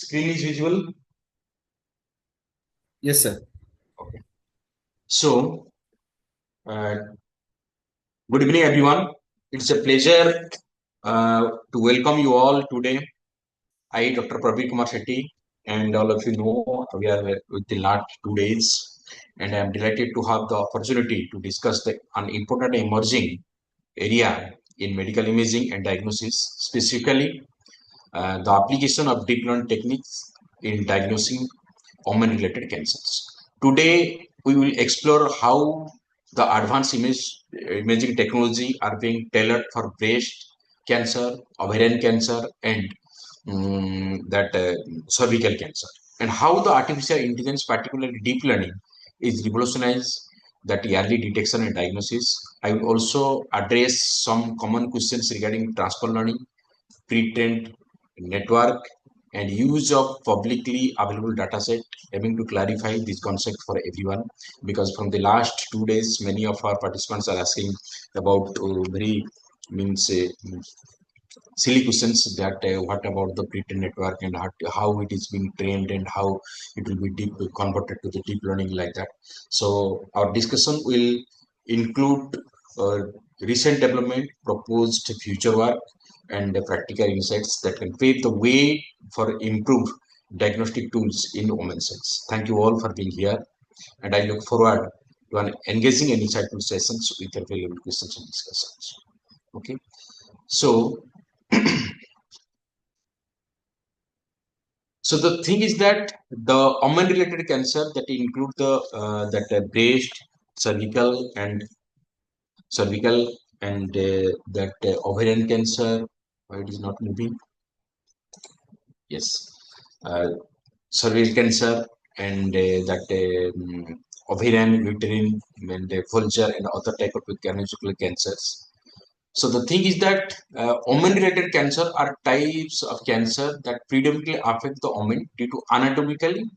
Screen is visual. Yes, sir. Okay. So, good evening, everyone. It's a pleasure to welcome you all today. I, Dr. PRABIR Kumar Sethy, and all of you know we are with the last 2 days, and I am delighted to have the opportunity to discuss an important emerging area in medical imaging and diagnosis, specifically the application of deep learning techniques in diagnosing hormone-related cancers. Today, we will explore how the advanced imaging technology are being tailored for breast cancer, ovarian cancer, and that cervical cancer, and how the artificial intelligence, particularly deep learning, is revolutionized that early detection and diagnosis. I will also address some common questions regarding transfer learning, pre-trained network, and use of publicly available dataset, aiming to clarify this concept for everyone, because from the last 2 days many of our participants are asking about very means silly questions that what about the pre-trained network and how it is being trained and how it will be deep converted to the deep learning like that. So our discussion will include uh, recent development, proposed future work, and practical insights that can pave the way for improved diagnostic tools in women's health. Thank you all for being here, and I look forward to an engaging and insightful sessions with available questions and discussions. Okay, so so the thing is that the hormone-related cancer that include the breast, cervical, and that ovarian cancer. Why it is not moving? Yes, uh, cervical cancer and that ovarian, uterine, and vulvar and other type of gynecological cancers. So the thing is that hormone-related cancer are types of cancer that predominantly affect the woman due to anatomically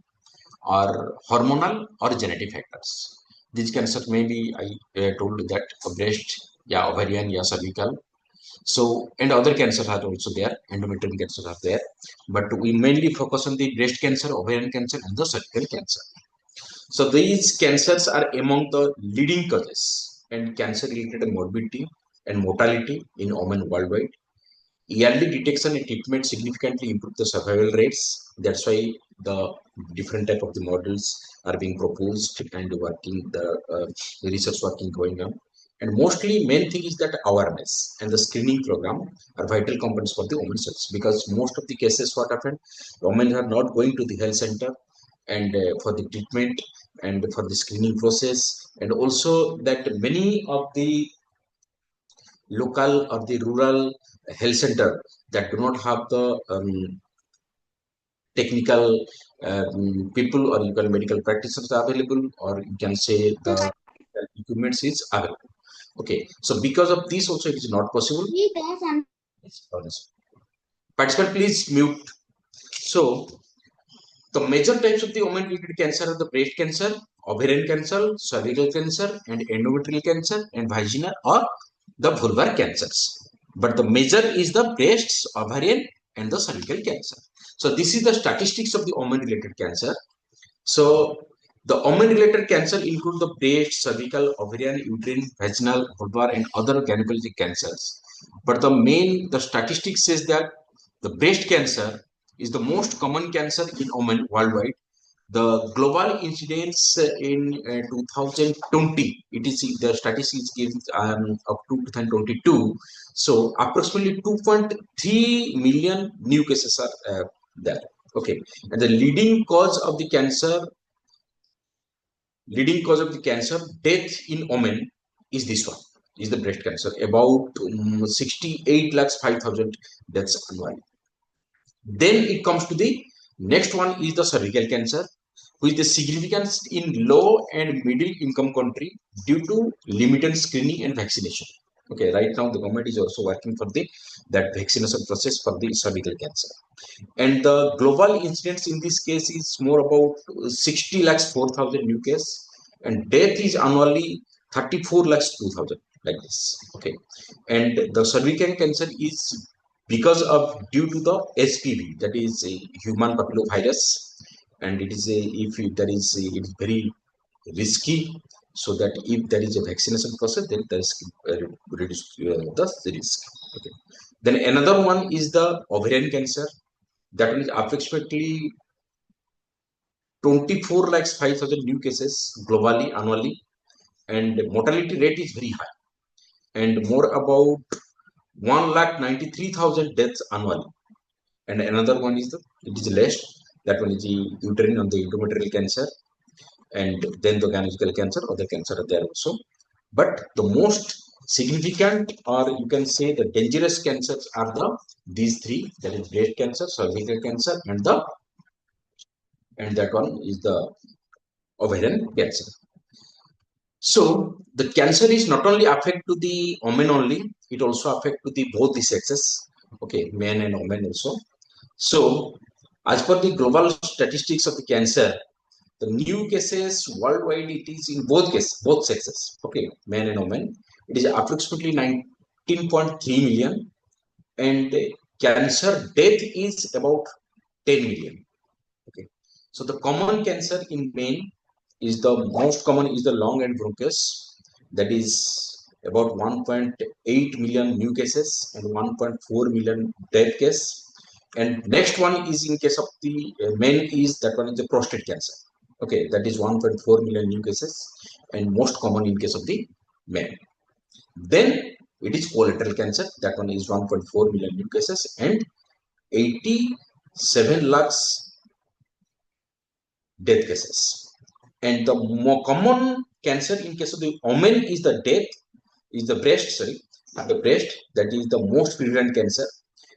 or hormonal or genetic factors. These cancers may be, I told you that breast, yeah, ovarian, yeah, cervical. So, and other cancers are also there, endometrial cancers are there. But we mainly focus on the breast cancer, ovarian cancer, and the cervical cancer. So these cancers are among the leading causes and cancer-related morbidity and mortality in women worldwide. Early detection and treatment significantly improve the survival rates. That's why the different type of the models are being proposed and working, the research working going on. And mostly main thing is that awareness and the screening program are vital components for the women's health, because most of the cases what happen, women are not going to the health center and for the treatment and for the screening process, and also that many of the local or the rural health center that do not have the technical people, or you can medical practitioners available, or you can say the equipment is available. Okay, so because of this also it is not possible. Yes, participant please mute. So the major types of the women related cancer are the breast cancer, ovarian cancer, cervical cancer, and endometrial cancer, and vaginal or the vulvar cancers. But the major is the breast, ovarian, and the cervical cancer. So this is the statistics of the women related cancer. So the women related cancer include the breast, cervical, ovarian, uterine, vaginal, vulvar, and other gynecologic cancers. But the statistics says that the breast cancer is the most common cancer in women worldwide. The global incidence in 2020, it is the statistics given up to 2022. So approximately 2.3 million new cases are there. Okay, and the leading cause of the cancer death in women is this one, is the breast cancer, about 68 lakhs 5,000 deaths annually. Then it comes to the next one is the cervical cancer, with the significance in low and middle income country due to limited screening and vaccination. Okay, right now the government is also working for the that vaccination process for the cervical cancer, and the global incidence in this case is more about 60 lakhs 4,000 new case, and death is annually 34 lakhs 2,000 like this. Okay, and the cervical cancer is because of due to the SPV, that is a human papillovirus, and it is a if there is a, it is very risky. So that if there is a vaccination process, then there is reduce the risk. Okay. Then another one is the ovarian cancer. That is approximately 24 lakhs 5,000 new cases globally annually, and mortality rate is very high, and more about 1,93,000 deaths annually. And another one is it is less, that one is the uterine and the endometrial cancer, and then the gynecological cancer, other cancer are there also. But the most significant, or you can say the dangerous cancers are these three, that is breast cancer, cervical cancer, and that one is the ovarian cancer. So the cancer is not only affect to the women only, it also affect to the both the sexes, okay, men and women also. So as per the global statistics of the cancer, the new cases worldwide, it is in both cases, both sexes, okay, men and women, it is approximately 19.3 million, and cancer death is about 10 million. Okay, so the common cancer in men is the most common is the lung and bronchus, that is about 1.8 million new cases and 1.4 million death case. And next one is in case of the men is that one is the prostate cancer. Okay, that is 1.4 million new cases and most common in case of the men. Then it is colorectal cancer, that one is 1.4 million new cases and 87 lakhs death cases. And the more common cancer in case of the women is the death, is the breast, sorry, the breast, that is the most prevalent cancer.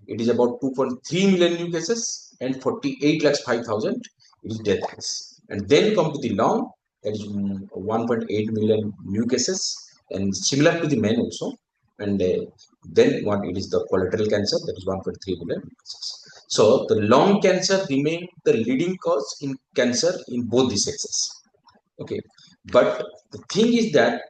It is about 2.3 million new cases and 48 lakhs 5,000 it is death case. And then come to the lung, that is 1.8 million new cases and similar to the men also. And then what it is the colorectal cancer, that is 1.3 million cases. So the lung cancer remain the leading cause in cancer in both the sexes. Okay, but the thing is that,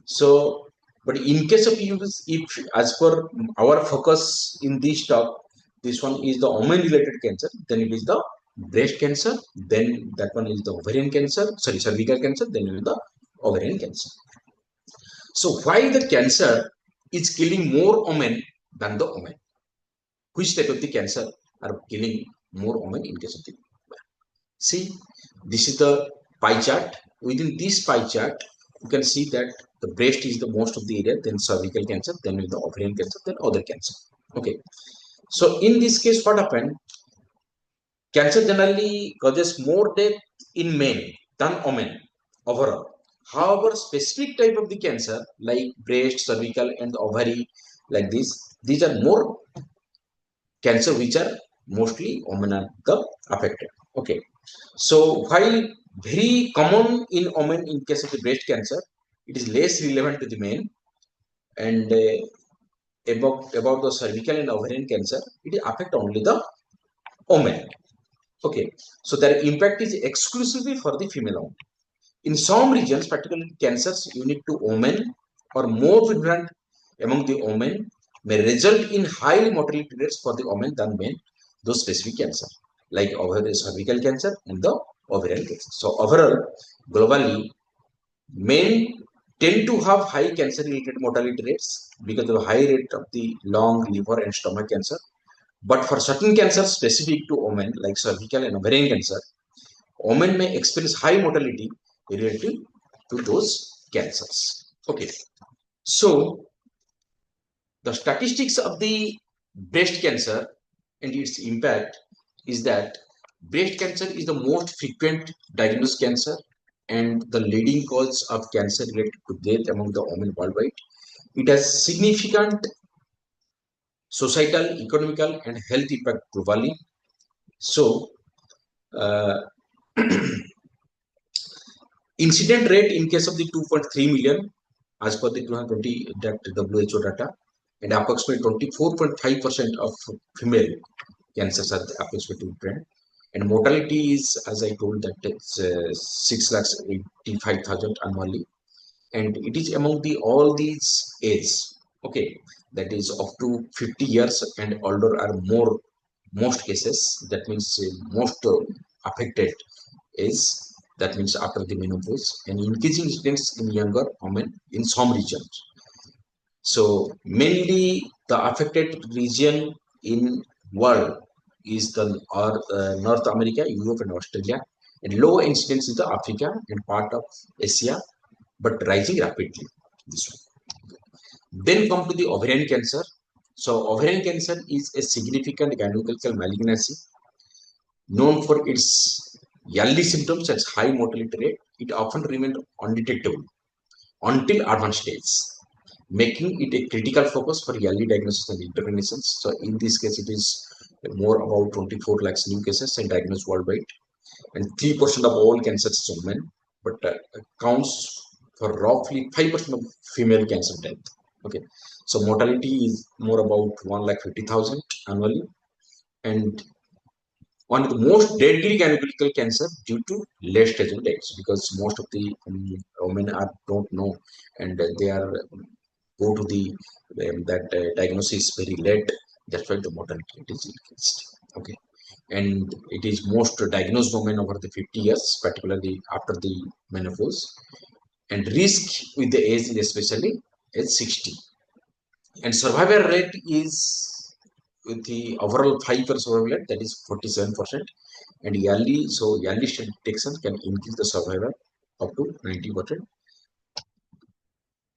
so but in case of use, if as per our focus in this talk, this one is the woman related cancer, then it is the breast cancer, then that one is the ovarian cancer, sorry, cervical cancer, then it is the ovarian cancer. So why the cancer is killing more women than the women? Which type of the cancer are killing more women in case of the? See, this is the pie chart. Within this pie chart, you can see that the breast is the most of the area, then cervical cancer, then the ovarian cancer, then other cancer. Okay. So in this case, what happened? Cancer generally causes more death in men than women overall. However, specific type of the cancer like breast, cervical, and ovary, like this, these are more cancer which are mostly women are the affected. Okay. So while very common in women in case of the breast cancer, it is less relevant to the men. And about the cervical and ovarian cancer, it affect only the women. Okay, so their impact is exclusively for the female only. In some regions, particularly cancers unique to women or more prevalent among the women, may result in high mortality rates for the women than men, those specific cancer, like ovarian cervical cancer and the ovarian cancer. So overall, globally, men tend to have high cancer-related mortality rates because of the high rate of the lung, liver, and stomach cancer. But for certain cancers specific to women, like cervical and ovarian cancer, women may experience high mortality relative to those cancers. Okay, so the statistics of the breast cancer and its impact is that breast cancer is the most frequent diagnosed cancer and the leading cause of cancer related to death among the women worldwide. It has significant societal, economical, and health impact globally. So, uh, incident rate in case of the 2.3 million as per the 2020 WHO data, and approximately 24.5% of female cancers are approximately trend. And mortality is, as I told, that it's 6,85,000 annually, and it is among the all these age. Okay, that is up to 50 years and older are more most cases. That means most affected is, that means after the menopause, and increasing incidence in younger women in some regions. So mainly the affected region in world is the North America, Europe, and Australia, and low incidence is the Africa and part of Asia, but rising rapidly. This one. Then come to the ovarian cancer. So ovarian cancer is a significant gynecological malignancy known for its early symptoms and high mortality rate. It often remains undetectable until advanced stage, making it a critical focus for early diagnosis and interventions. So in this case, it is more about 24 lakhs new cases and diagnosed worldwide, and 3% of all cancers is women, but accounts for roughly 5% of female cancer death. Okay, so mortality is more about 1,50,000 annually, and one of the most deadly gynecological cancer due to late stage of deaths, because most of the women are don't know, and they are go to the that diagnosis very late. That's why the mortality rate is increased. Okay, and it is most diagnosed women over the 50 years, particularly after the menopause, and risk with the age is especially at 60, and survival rate is with the overall 5 years survival rate, that is 47%, and yearly, so yearly stent detection can increase the survival up to 90%.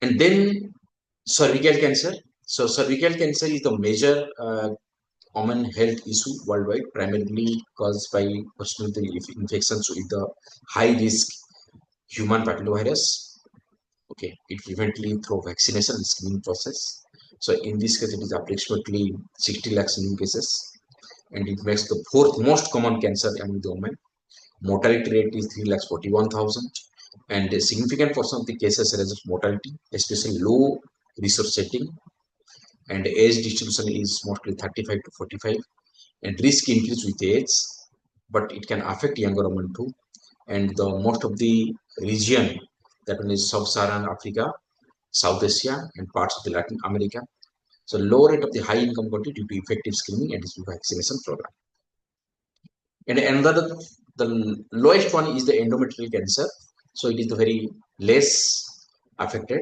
And then cervical cancer. So cervical cancer is the major common health issue worldwide, primarily caused by personal infections with the high risk human papillomavirus. Okay, it prevented through vaccination and screening process. So in this case, it is approximately 60 lakhs new cases, and it makes the fourth most common cancer among the women. Mortality rate is 3 lakhs 41,000, and a significant portion of the cases result mortality, especially low resource setting, and age distribution is mostly 35 to 45, and risk increase with age, but it can affect younger women too. And the most of the region, that one is sub-Saharan Africa, South Asia, and parts of the Latin America. So low rate of the high income country due to effective screening and vaccination program. And another, the lowest one is the endometrial cancer. So it is the very less affected.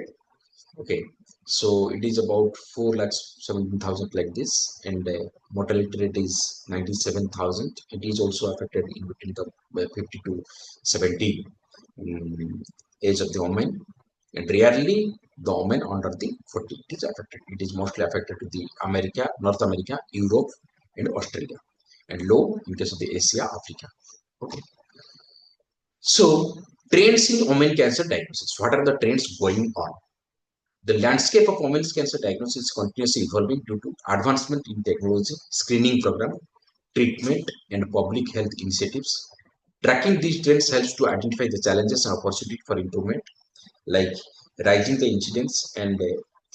Okay, so it is about 4 lakhs 17,000 like this, and mortality rate is 97,000. It is also affected in between the 50 to 70 age of the woman, and rarely the woman under the 40 is affected. It is mostly affected to the America, North America, Europe, and Australia, and low in case of the Asia, Africa. Okay, so trends in women cancer diagnosis. What are the trends going on? The landscape of women's cancer diagnosis is continuously evolving due to advancement in technology, screening program, treatment, and public health initiatives. Tracking these trends helps to identify the challenges and opportunity for improvement, like rising the incidence and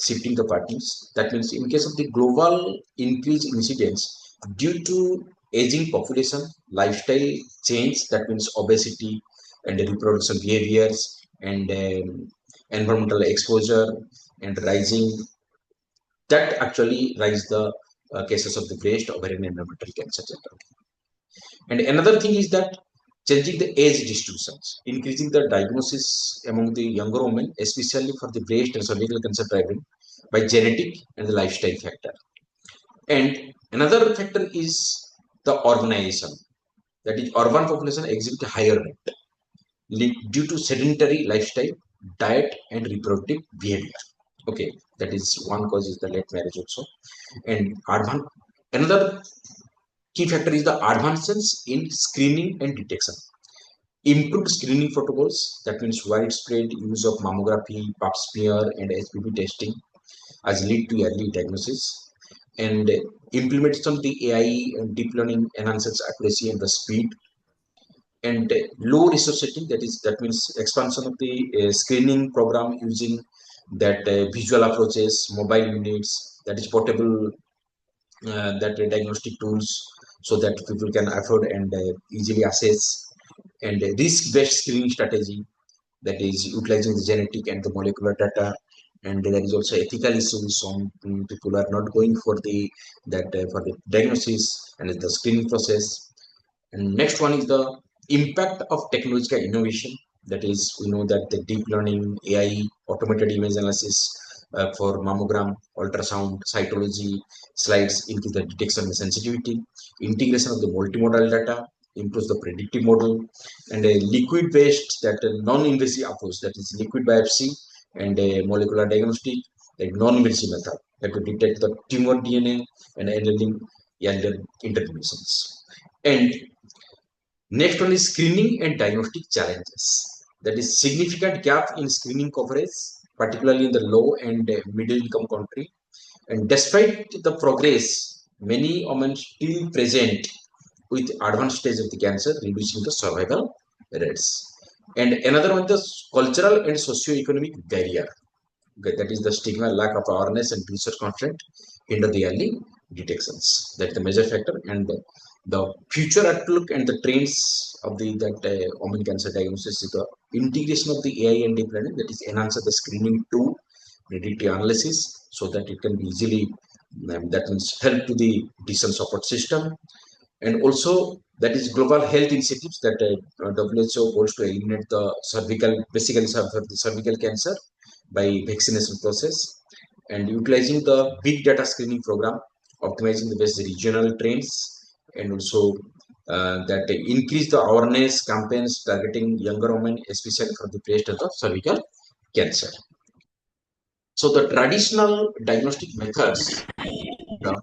shifting the patterns. That means in case of the global increase in incidence due to aging population, lifestyle change, that means obesity and reproduction behaviors, and environmental exposure, and rising, that actually rise the cases of the breast, ovarian, and endometrial cancer. And another thing is that changing the age distributions, increasing the diagnosis among the younger women, especially for the breast and cervical cancer driven by genetic and the lifestyle factor. And another factor is the urbanization, that is urban population exhibit a higher rate due to sedentary lifestyle, diet, and reproductive behavior. Okay, that is one cause is the late marriage also. And another key factor is the advances in screening and detection. Improved screening protocols, that means widespread use of mammography, pap smear, and HPV testing as lead to early diagnosis. And implementation of the AI and deep learning enhances accuracy and the speed. And low resource setting, that means expansion of the screening program using that visual approaches, mobile units, that is portable, that diagnostic tools, so that people can afford and easily assess, and risk-based screening strategy, that is utilizing the genetic and the molecular data, and there is also ethical issues. Some people are not going for for the diagnosis and the screening process. And next one is the impact of technological innovation. That is, we know that the deep learning, AI, automated image analysis for mammogram, ultrasound, cytology slides increase the detection and sensitivity. Integration of the multimodal data improves the predictive model, and a liquid-based that non-invasive approach, that is liquid biopsy and a molecular diagnostic, like non-invasive method that will detect the tumor DNA and enabling earlier interventions. And next one is screening and diagnostic challenges. That is significant gap in screening coverage, particularly in the low and middle income country. And despite the progress, many women still present with advanced stage of the cancer, reducing the survival rates. And another one, the cultural and socio-economic barrier. Okay, that is the stigma, lack of awareness, and research content hinder the early detections. That's the major factor. And the future outlook and the trends of the women cancer diagnosis is the integration of the AI and deep learning, that is enhance the screening tool, predictive analysis, so that it can be easily that means help to the decision support system. And also that is global health initiatives that WHO goes to eliminate the cervical, basically the cervical cancer by vaccination process, and utilizing the big data screening program, optimizing the best regional trends, and also that increase the awareness campaigns targeting younger women, especially for the breast and the cervical cancer. So the traditional diagnostic methods, the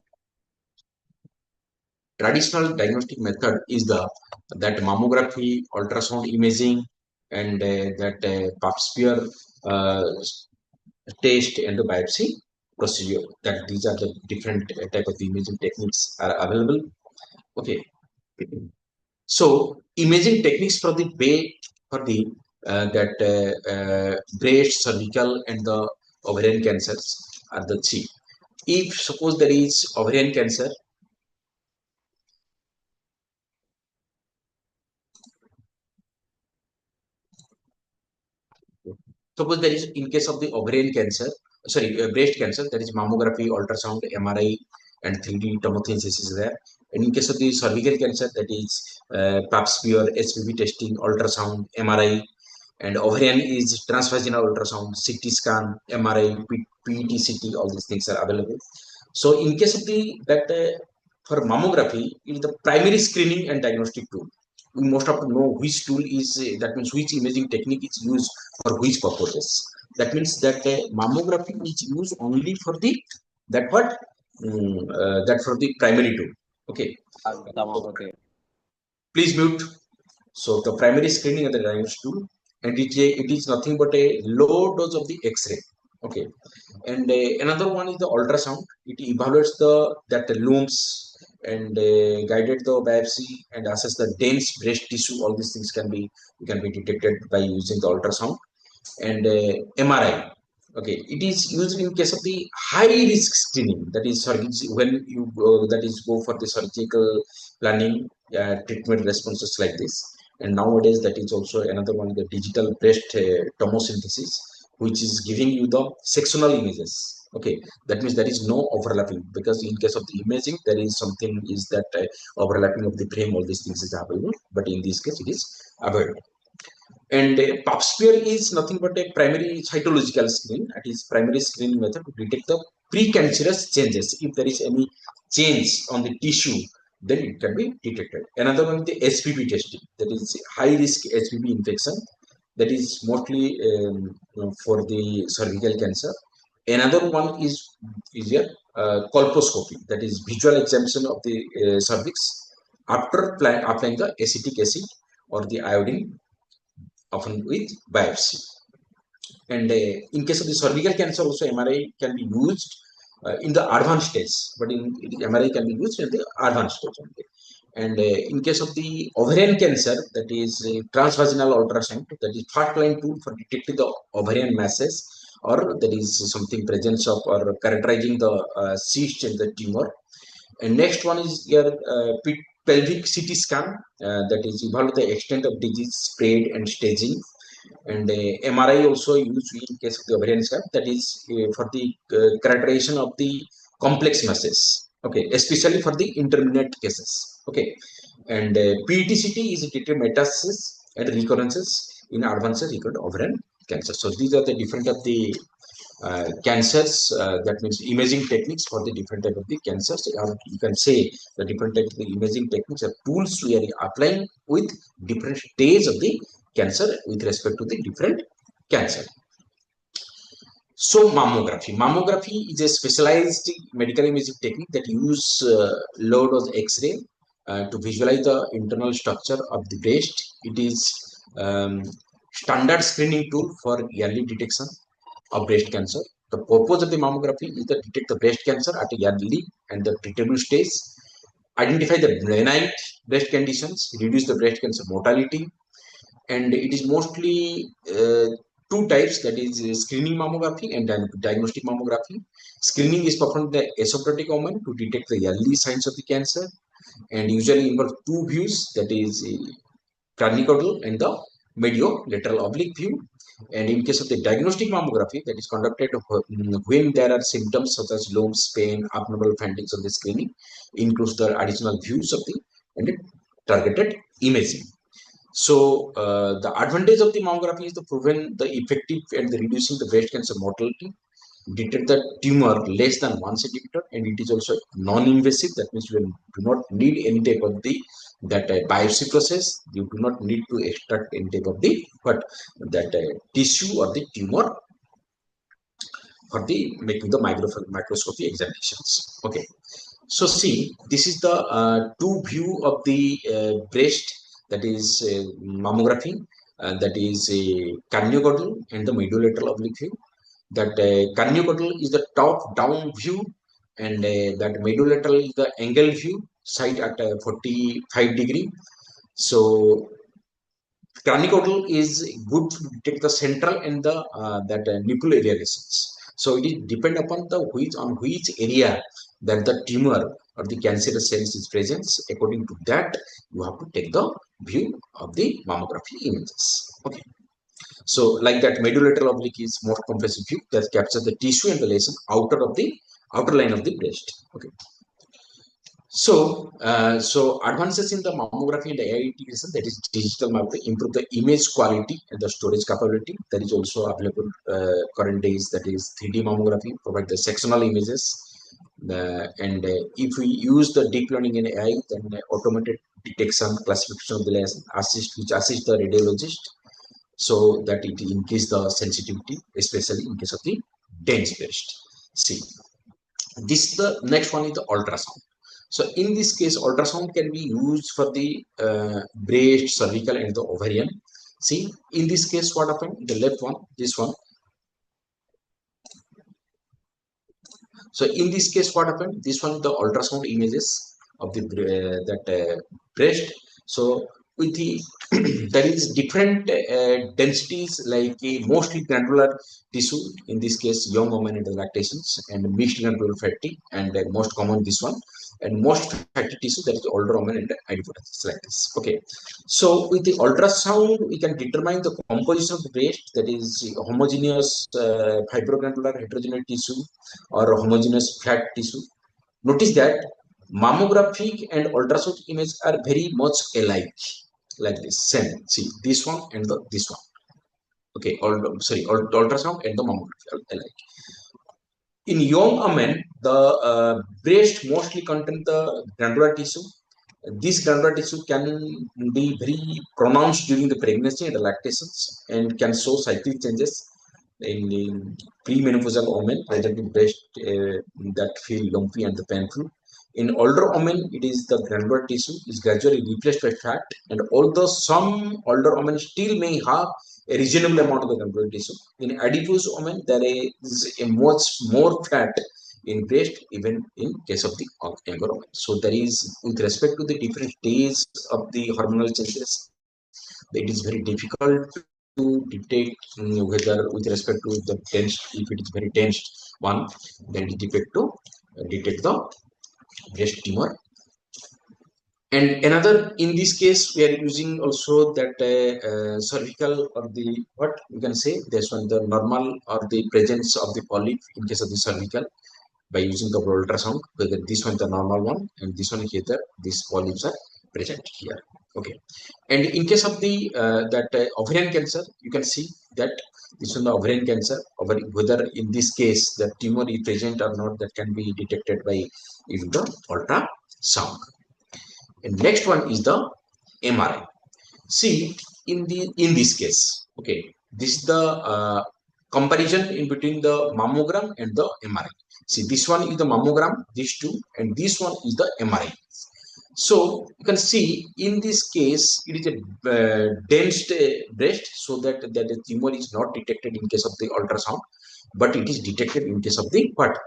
traditional diagnostic method is the that mammography, ultrasound imaging, and that pap smear uh, test and the biopsy procedure. That these are the different type of imaging techniques are available. Okay, so imaging techniques for the for the breast, cervical, and the ovarian cancers are the three. If suppose there is ovarian cancer, suppose there is, in case of the ovarian cancer, sorry, breast cancer, there is mammography, ultrasound, MRI, and 3D tomosynthesis is there. And in case of the cervical cancer, that is pap smear, HPV testing, ultrasound, MRI. And ovarian is transvaginal ultrasound, CT scan, MRI, PET CT, all these things are available. So in case of the for mammography, it is the primary screening and diagnostic tool. We most have to know which tool is that means which imaging technique is used for which purposes. That means that mammography is used only for the that what that for the primary tool. Okay. Okay. Please mute. So the primary screening and the diagnostic tool, and it is nothing but a low dose of the X-ray. Okay, and another one is the ultrasound. It evaluates the looms and guided the biopsy and assess the dense breast tissue. All these things can be detected by using the ultrasound. And MRI. Okay, it is used in case of the high risk screening. That is when you that is go for the surgical planning, treatment responses like this. And nowadays that is also another one, the digital breast tomosynthesis, which is giving you the sectional images. Okay, that means there is no overlapping, because in case of the imaging there is something is that overlapping of the frame, all these things is available, but in this case it is avoided. And pap smear is nothing but a primary cytological screen. That is primary screening method to detect the precancerous changes. If there is any change on the tissue, then it can be detected. Another one, the HPV testing. That is high risk HPV infection. That is mostly for the cervical cancer. Another one is a colposcopy. That is visual examination of the cervix after applying the acetic acid or the iodine, often with biopsy. And in case of the cervical cancer, also MRI can be used in the advanced stage, but MRI can be used in the advanced stage only. And in case of the ovarian cancer, that is transvaginal ultrasound, that is first line tool for detecting the ovarian masses, or there is something presence of or characterizing the cyst in the tumor. And next one is your pelvic CT scan, that is evaluate the extent of disease spread and staging. And MRI also used in case of the ovarian swab, that is for the characterization of the complex masses, okay, especially for the intermediate cases, okay. And PET-CT is detect metastasis and recurrences in advanced recurrent ovarian cancer. So these are the different of the cancers, that means imaging techniques for the different type of the cancers. You can say the different type of the imaging techniques are tools we are applying with different stage of the cancer with respect to the different cancer. So mammography is a specialized medical imaging technique that use low dose X-ray to visualize the internal structure of the breast. It is um, standard screening tool for early detection of breast cancer. The purpose of the mammography is to detect the breast cancer at a early and the treatable stage, identify the benign breast conditions, reduce the breast cancer mortality. And it is mostly two types, that is screening mammography and diagnostic mammography. Screening is performed by the asymptomatic woman to detect the early signs of the cancer, and usually involve two views, that is cranial and the mediolateral oblique view. And in case of the diagnostic mammography, that is conducted when there are symptoms such as lumps, pain, abnormal findings of the screening, includes the additional views of the and targeted imaging. So the advantage of the mammography is to prevent the effective and the reducing the breast cancer mortality, detect the tumor less than 1 centimeter, and it is also non-invasive. That means you do not need any type of the that biopsy process. You do not need to extract any type of the but that tissue or the tumor for the making the microscopy examinations. Okay. So see, this is the two view of the breast, that is mammography, that is a carniocaudal and the mediolateral oblique view. That carniocaudal is the top down view, and that mediolateral is the angle view, side at 45 degree. So cranicaudal is good to detect the central and the that nipple area lesions. So it is depend upon the which area that the tumor or the cancerous cells is present. According to that, you have to take the view of the mammography images. Okay. So like that, mediolateral oblique is more comprehensive view that captures the tissue and the lesion outer line of the breast. Okay. So advances in the mammography and AI integration, that is digital mapping, improve the image quality and the storage capability. That is also available current days. That is 3D mammography, provide the sectional images. And if we use the deep learning and AI, then automated detection, classification of the lesion, which assist the radiologist, so that it increase the sensitivity, especially in case of the dense breast. See, this the next one is the ultrasound. So in this case, ultrasound can be used for the breast, cervical, and the ovarian. See, in this case, what happened? The left one, this one. So in this case, what happened? This one, the ultrasound images of the breast. So with the there is different densities, like mostly granular tissue. In this case, young women and the lactations, and mixed granular fatty, and most common this one, and most fatty tissue, that is older women and adipose, like this. Okay. So with the ultrasound, we can determine the composition of the breast, that is homogeneous fibrogranular heterogeneous tissue or homogeneous flat tissue. Notice that mammographic and ultrasound image are very much alike, like this, same. See, this one and this one. Okay, ultrasound and the mammography are alike. In young women, the breast mostly contain the granular tissue. This granular tissue can be very pronounced during the pregnancy and the lactations, and can show cyclic changes in premenopausal women, presenting breast that feel lumpy and painful. In older women, it is the granular tissue is gradually replaced by fat, and although some older women still may have a reasonable amount of the granular tissue, in adipose women there is a much more fat in breast, even in case of the younger women. So there is, with respect to the different stages of the hormonal changes, it is very difficult to detect whether with respect to the tense, if it is very tense one, then it is difficult to detect the breast tumor And another, in this case, we are using also that cervical or the what you can say this one, the normal or the presence of the polyp in case of the cervical by using the ultrasound, whether this one the normal one and this one here, these polyps are present here. Okay, and in case of the that ovarian cancer, you can see that this one the ovarian cancer, whether in this case the tumor is present or not, that can be detected by even the ultrasound. And next one is the MRI. See, in this case, okay, this is the comparison in between the mammogram and the MRI. See, this one is the mammogram, these two, and this one is the MRI. So you can see in this case, it is a dense breast, so that the tumor is not detected in case of the ultrasound, but it is detected in case of the what,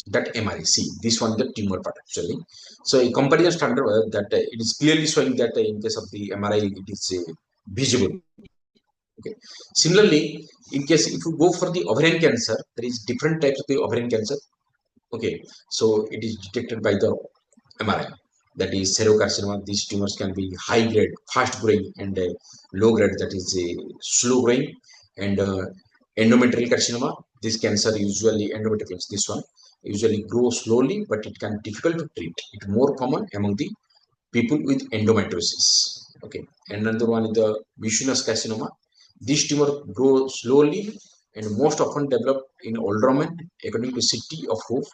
that MRI. See, this one the tumor part actually. So a comparison standard that it is clearly showing that in case of the MRI it is visible. Okay. Similarly, in case if you go for the ovarian cancer, there is different types of the ovarian cancer. Okay, so it is detected by the MRI. That is serocarcinoma. These tumors can be high grade, fast growing, and low grade, that is slow growing. And endometrial carcinoma. This cancer usually endometrial. This one usually grows slowly, but it can difficult to treat. It more common among the people with endometriosis. Okay, and another one is the mucinous carcinoma. This tumor grows slowly and most often develop in older men, according to City of Hope,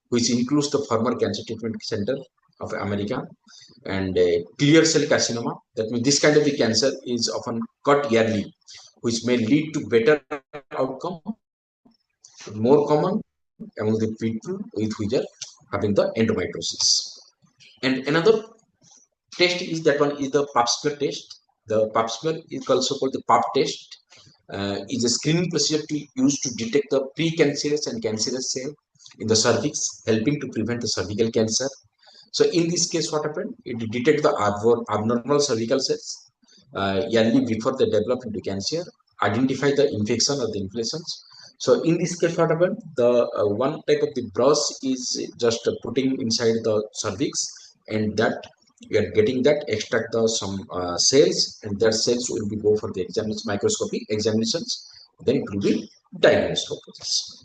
which includes the former Cancer Treatment Center of America, and clear cell carcinoma. That means this kind of the cancer is often caught yearly, which may lead to better outcome, more common among the people with which are having the endometriosis. And another test is that one is the pap smear test. The pap smear is also called the pap test. Is a screening procedure to use to detect the precancerous and cancerous cell in the cervix, helping to prevent the cervical cancer. So in this case, what happened? It detects the abnormal cervical cells yearly before they develop into cancer, identify the infection or the inflations. So in this case, what happened? The one type of the brush is just putting inside the cervix, and that we are getting that extract the some cells, and that cells will be go for the examination, microscopy examinations. Then it will be diagnosed of this.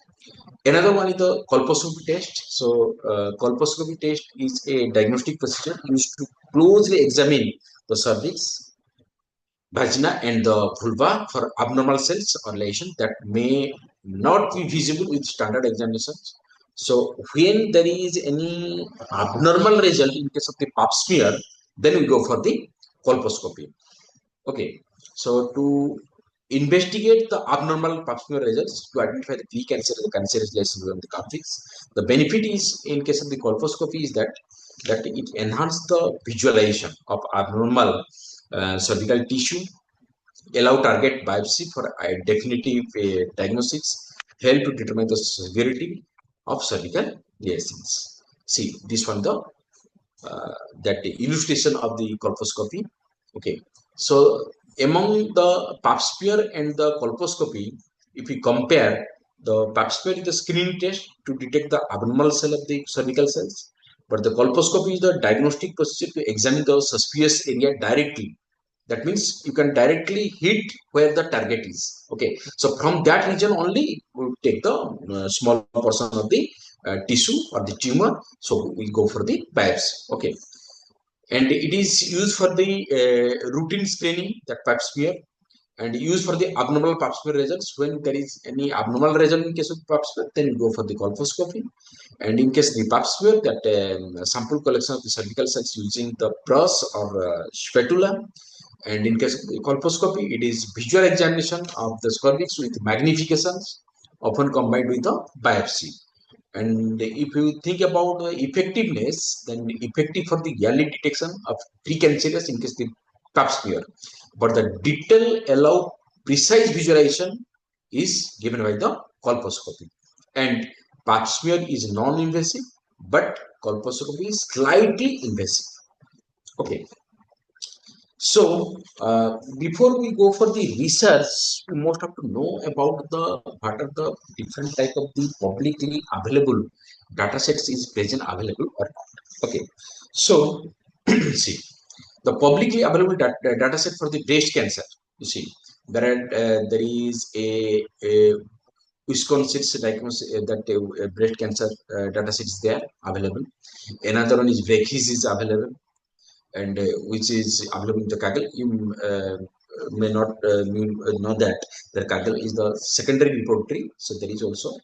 Another one is the colposcopy test. So, colposcopy test is a diagnostic procedure used to closely examine the cervix, vagina, and the vulva for abnormal cells or lesions that may not be visible with standard examinations. So, when there is any abnormal result in case of the pap smear, then we go for the colposcopy. Okay, so to investigate the abnormal pap smear results to identify the precancer, the cancerous lesions on the cervix. The benefit is in case of the colposcopy is that it enhances the visualization of abnormal cervical tissue, allow target biopsy for a definitive diagnosis, help to determine the severity of cervical lesions. See this one, the that illustration of the colposcopy. Okay, so among the pap smear and the colposcopy, if we compare, the pap smear is the screening test to detect the abnormal cell of the cervical cells, but the colposcopy is the diagnostic procedure to examine the suspicious area directly. That means you can directly hit where the target is. Okay, so from that region only we take the small portion of the tissue or the tumor, so we go for the biopsy. Okay, and it is used for the routine screening, that pap smear, and used for the abnormal pap smear results. When there is any abnormal result in case of pap smear, then you go for the colposcopy. And in case of the pap smear, that sample collection of the cervical cells using the brush or spatula. And in case of the colposcopy, it is visual examination of the cervix with magnifications, often combined with the biopsy. And if you think about the effectiveness, then effective for the early detection of precancerous in case the pap smear. But the detail allow precise visualization is given by the colposcopy. And pap smear is non-invasive, but colposcopy is slightly invasive. Okay. So, before we go for the research, we most have to know about the what are the different type of the publicly available data sets is present available or not. Okay, so see, the publicly available data set for the breast cancer. You see, there is a Wisconsin's diagnosis that breast cancer data set is there available. Another one is Vekis is available, and which is available in the Kaggle. You may not know that the Kaggle is the secondary repository, so there is also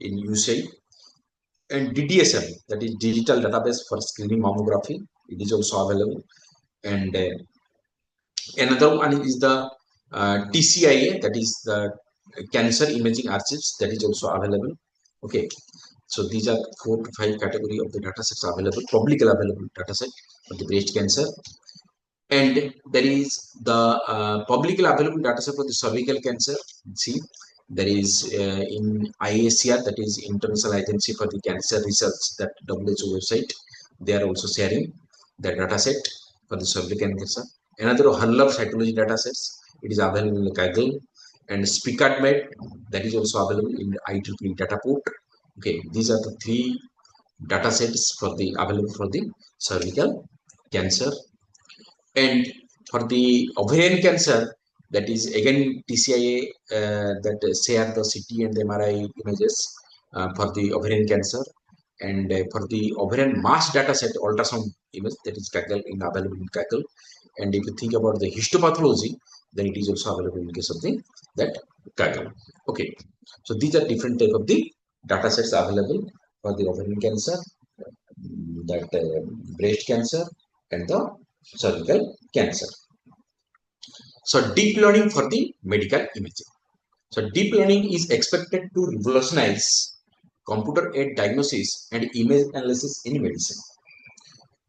in usage. And DDSM, that is digital database for screening mammography, it is also available. And another one is the TCIA, that is the cancer imaging archives, that is also available. Okay, so these are 4 to 5 category of the data sets available, publicly available data set for the breast cancer. And there is the publicly available data set for the cervical cancer. See, there is in IACR, that is International Agency for the Cancer Research, that WHO website, they are also sharing the data set for the cervical cancer. Another Hurlap cytology data sets, it is available in the Kaggle. And SPICADMED, that is also available in the IEEE data port. Okay, these are the 3 data sets for the available for the cervical cancer. And for the ovarian cancer, that is again TCIA that share the CT and the MRI images for the ovarian cancer. And for the ovarian mass data set, ultrasound image, that is Kaggle, in available in Kaggle. And if you think about the histopathology, then it is also available in case of the that Kaggle. Okay, so these are different type of the data sets available for the ovarian cancer, that breast cancer, and the cervical cancer. So deep learning for the medical imaging. So deep learning is expected to revolutionize computer-aided diagnosis and image analysis in medicine.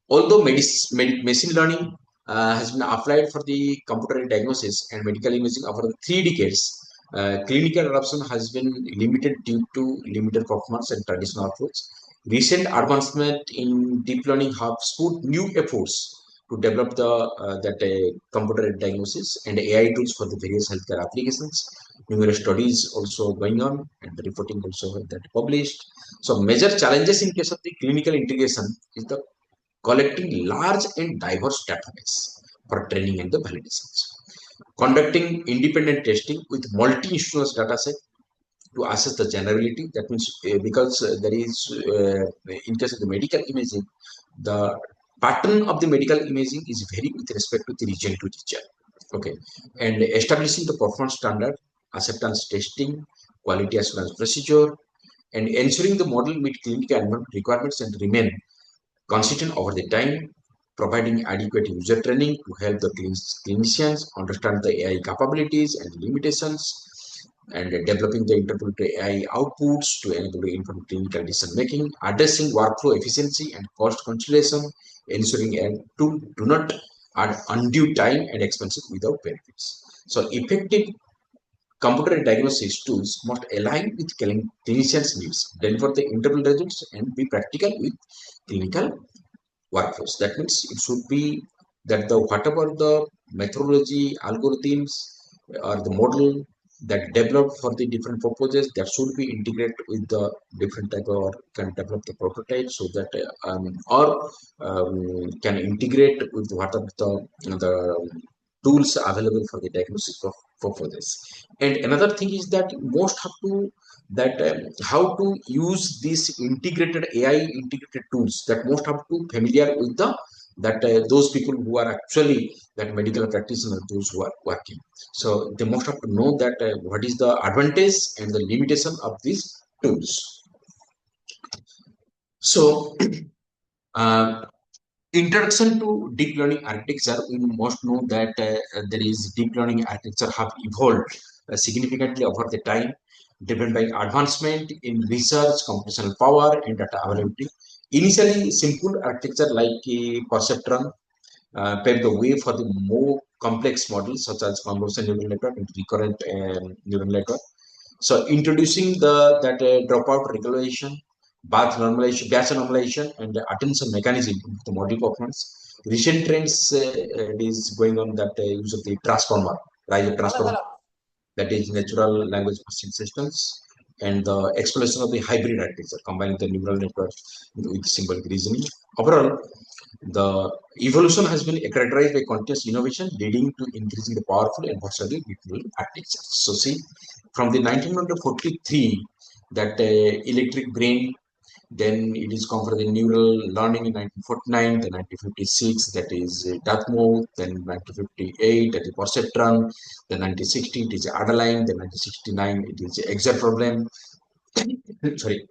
Although machine learning has been applied for the computer-aided diagnosis and medical imaging over 3 decades, clinical adoption has been limited due to limited performance and traditional approach. Recent advancement in deep learning have spurred new efforts to develop the computer-aided diagnosis and AI tools for the various healthcare applications. Numerous studies also going on, and the reporting also that published. So major challenges in case of the clinical integration is the collecting large and diverse database for training and the validations, conducting independent testing with multi-instance dataset to assess the generality. That means because there is in case of the medical imaging, the pattern of the medical imaging is vary with respect to the region to region. Okay, and establishing the performance standard, acceptance testing, quality assurance procedure, and ensuring the model meet clinical requirements and remain consistent over the time, providing adequate user training to help the clinicians understand the AI capabilities and limitations, and developing the interpreted AI outputs to enable informed clinical decision making, addressing workflow efficiency and cost consideration, ensuring AI do not add undue time and expenses without benefits. So effective computer diagnosis tools must align with clinicians' needs, deliver the interval results, and be practical with clinical workflows. That means it should be that the whatever the methodology, algorithms, or the model that developed for the different purposes, that should be integrated with the different type of, or can develop the prototype so that can integrate with what are the tools available for the diagnosis of purposes. And another thing is that most have to that how to use these integrated AI integrated tools, that most have to familiar with the that those people who are actually that medical practitioners, those who are working. So they must have to know that what is the advantage and the limitation of these tools. So uh, introduction to deep learning architecture, we must know that there is deep learning architecture have evolved significantly over the time, driven by advancement in research, computational power, and data availability. Initially, simple architecture like perceptron paved the way for the more complex models such as convolutional neural network and recurrent neural network. So introducing that dropout regulation, batch normalization, and the attention mechanism of the model performance. Recent trends is going on that use of the transformer, rise of transformer, that is natural language processing systems, and the exploration of the hybrid architecture, combining the neural network with symbolic reasoning. Overall, the evolution has been characterized by continuous innovation, leading to increasing the powerful and versatile deep neural architecture. So, see, from the 1943, that electric brain, then it is come for the neural learning in 1949, then 1956, that is Dartmouth, then 1958, that is perceptron, then 1960, it is Adeline, then 1969, it is exert problem. Sorry,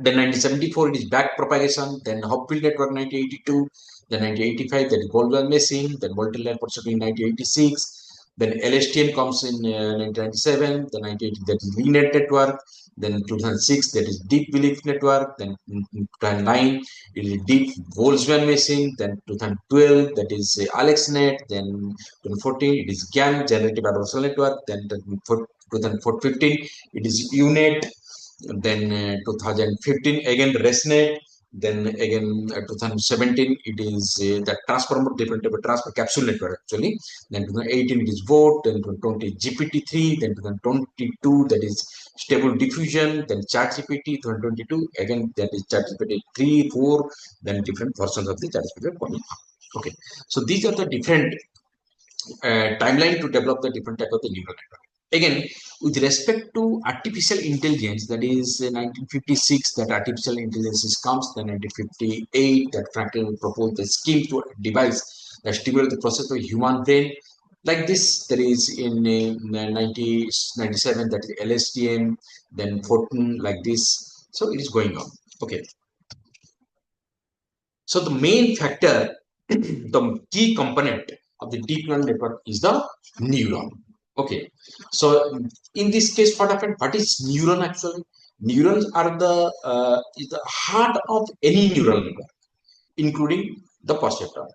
then 1974 it is back propagation, then Hopfield network 1982, then 1985 that is Goldwell machine, then multi-layer processing in 1986, then LSTM comes in 1997, then 1980 that is linear network, then 2006 that is deep belief network, then 2009 it is deep Boltzmann machine, then 2012 that is AlexNet, then 2014 it is GAN generative adversarial network, then 2015 it is UNET, then 2015 again ResNet, then again 2017 it is the transformer different type of transfer capsule network actually, then 2018 it is VOTE, then 2020 GPT-3, then 2022 that is stable diffusion, then ChatGPT 2022 again that is ChatGPT 3, 4, then different versions of the ChatGPT coming. Okay, so these are the different timeline to develop the different type of the neural network. Again, with respect to artificial intelligence, that is 1956 that artificial intelligence comes, then 1958 that Franklin proposed the scheme to devise that stimulate the process of human brain. Like this, there is in 1997 that is LSTM, then 14 like this. So it is going on. Okay. So the main factor, the key component of the deep neural network is the neuron. Okay. So in this case, what happened? What is neuron actually? Neurons are is the heart of any neural network, including the perceptron.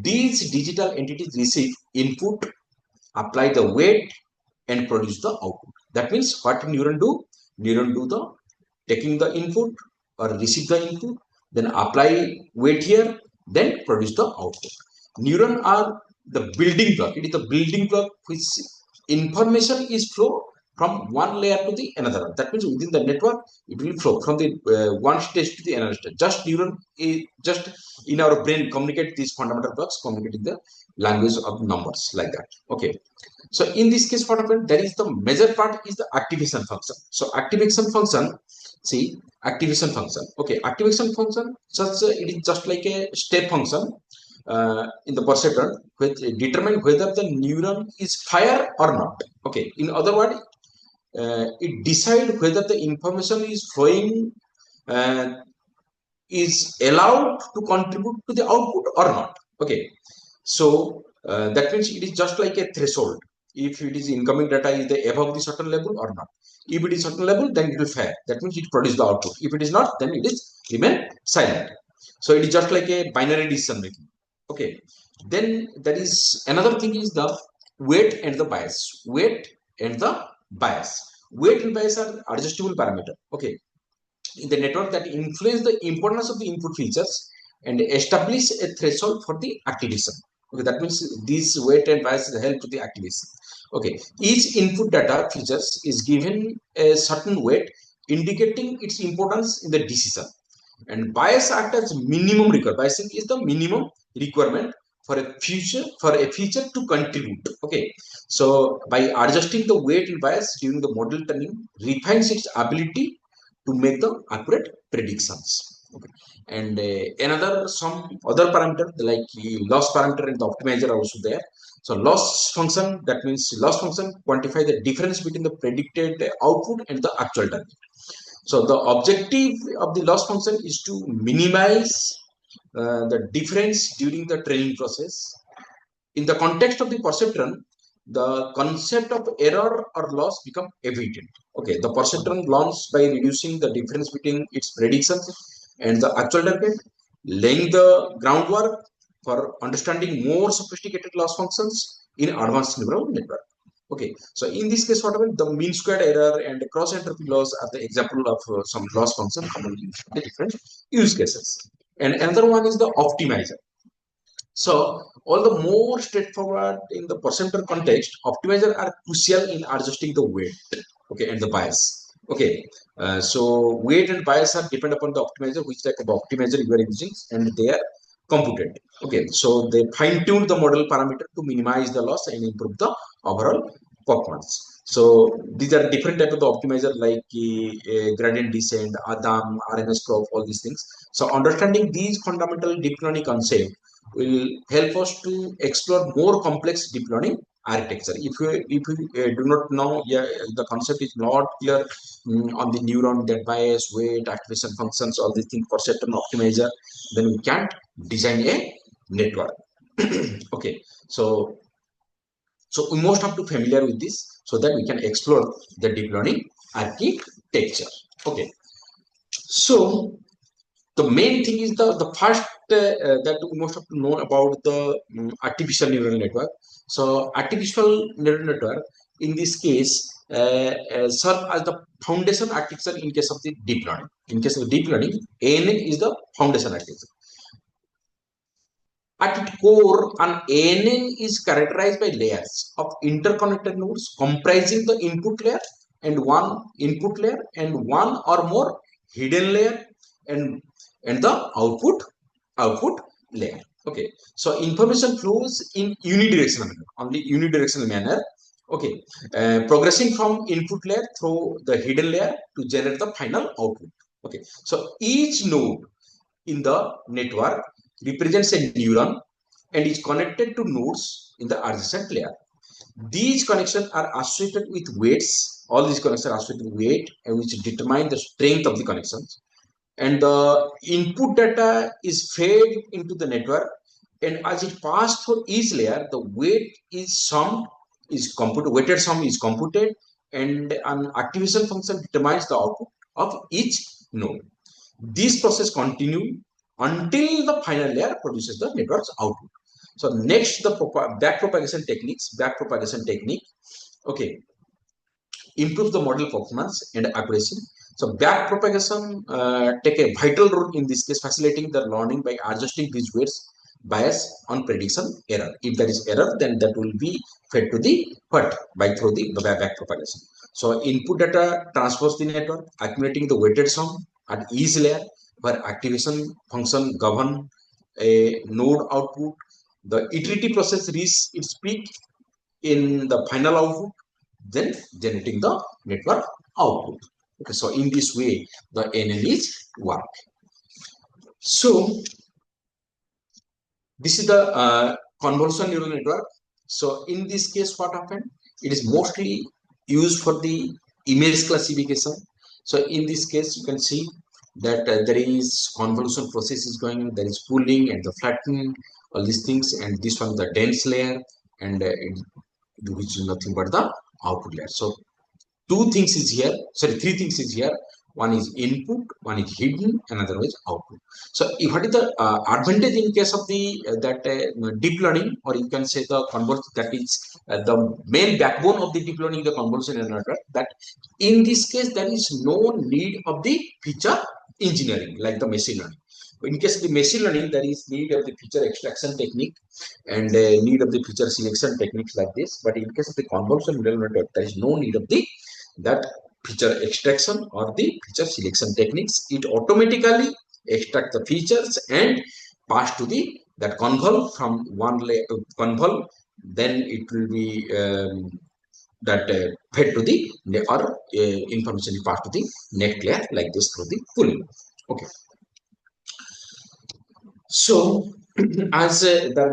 These digital entities receive input, apply the weight, and produce the output. That means what neuron do? Neuron do the taking the input or receive the input, then apply weight here, then produce the output. Neuron are the building block. It is the building block which information is flow from one layer to the another. That means within the network, it will flow from the one stage to the another stage. Just neuron is just in our brain communicate these fundamental blocks, communicating the language of numbers like that. Okay. So in this case, what happened? There is the major part is the activation function. So activation function, see activation function. Okay, activation function, such it is just like a step function in the perceptron, which determine whether the neuron is fire or not. Okay, in other words, it decide whether the information is flowing, uh, is allowed to contribute to the output or not. Okay, so that means it is just like a threshold. If it is incoming data is the above the certain level or not. If it is certain level, then it will fire. That means it produces the output. If it is not, then it is remain silent. So it is just like a binary decision making. Okay. Then there is another thing is the weight and the bias. Weight and the bias. Weight and bias are adjustable parameter. Okay. In the network that influence the importance of the input features and establish a threshold for the activation. Okay, that means these weight and bias help to the activation. Okay, each input data features is given a certain weight, indicating its importance in the decision. And bias act as minimum requirement. Biasing is the minimum requirement for a feature to contribute. Okay, so by adjusting the weight and bias during the model training, refines its ability to make the accurate predictions. Okay. And some other parameter like loss parameter and the optimizer are also there. So loss function, that means loss function quantify the difference between the predicted output and the actual target. So the objective of the loss function is to minimize the difference during the training process. In the context of the perceptron, the concept of error or loss become evident. Okay, the perceptron learns by reducing the difference between its predictions and the actual target, laying the groundwork for understanding more sophisticated loss functions in advanced neural network. Okay, so in this case, whatever the mean squared error and cross entropy loss are the example of some loss function commonly used in the different use cases. And another one is the optimizer. So all the more straightforward in the percentile context, optimizer are crucial in adjusting the weight, okay, and the bias. Okay, so weight and bias are depend upon the optimizer, which type of optimizer you are using, and they are computed. Okay, so they fine tune the model parameter to minimize the loss and improve the overall performance. So these are different type of the optimizer like gradient descent, Adam, RMS curve, all these things. So understanding these fundamental deep learning concept will help us to explore more complex deep learning architecture. If you do not know, yeah, the concept is not clear on the neuron, that bias, weight, activation functions, all these things for certain optimizer, then we can't design a network. Okay, so we must have to familiar with this so that we can explore the deep learning architecture. Okay, so the main thing is the first that we must have to know about the artificial neural network. So artificial neural network in this case serve as the foundation architecture in case of the deep learning. In case of deep learning, ANN is the foundation architecture. At its core, an ANN is characterized by layers of interconnected nodes comprising the input layer and one or more hidden layer and the output layer. Okay, so information flows in unidirectional manner, only unidirectional manner. Okay, progressing from input layer through the hidden layer to generate the final output. Okay, so each node in the network represents a neuron and is connected to nodes in the adjacent layer. These connections are associated with weights. All these connections are associated with weight, and which determine the strength of the connections. And the input data is fed into the network, and as it passes through each layer, the weighted sum is computed, and an activation function determines the output of each node. This process continues until the final layer produces the network's output. So next, the back propagation technique, okay, improve the model performance and accuracy. So back propagation take a vital role in this case, facilitating the learning by adjusting these weights bias on prediction error. If there is error, then that will be fed to the through the back propagation. So input data transfers the network, accumulating the weighted sum at each layer, where activation function govern a node output. The iterative process reaches its peak in the final output, then generating the network output. Okay, so in this way, the NLEs work. So this is the convolutional neural network. So in this case, what happened? It is mostly used for the image classification. So in this case, you can see that there is convolution process is going on. There is pooling and the flattening, all these things, and this one the dense layer, and which is nothing but the output layer. So three things is here. One is input, one is hidden, another is output. So if what is the advantage in case of the deep learning, or you can say the convolution, that is the main backbone of the deep learning, the convolution network, that in this case there is no need of the feature engineering like the machine learning. In case of the machine learning, there is need of the feature extraction technique and need of the feature selection techniques like this. But in case of the convolution neural network, there is no need of the that feature extraction or the feature selection techniques. It automatically extract the features and pass to the that convol from one layer convol. Then it will be that fed to the or information is passed to the next layer like this through the pooling. Okay. So, as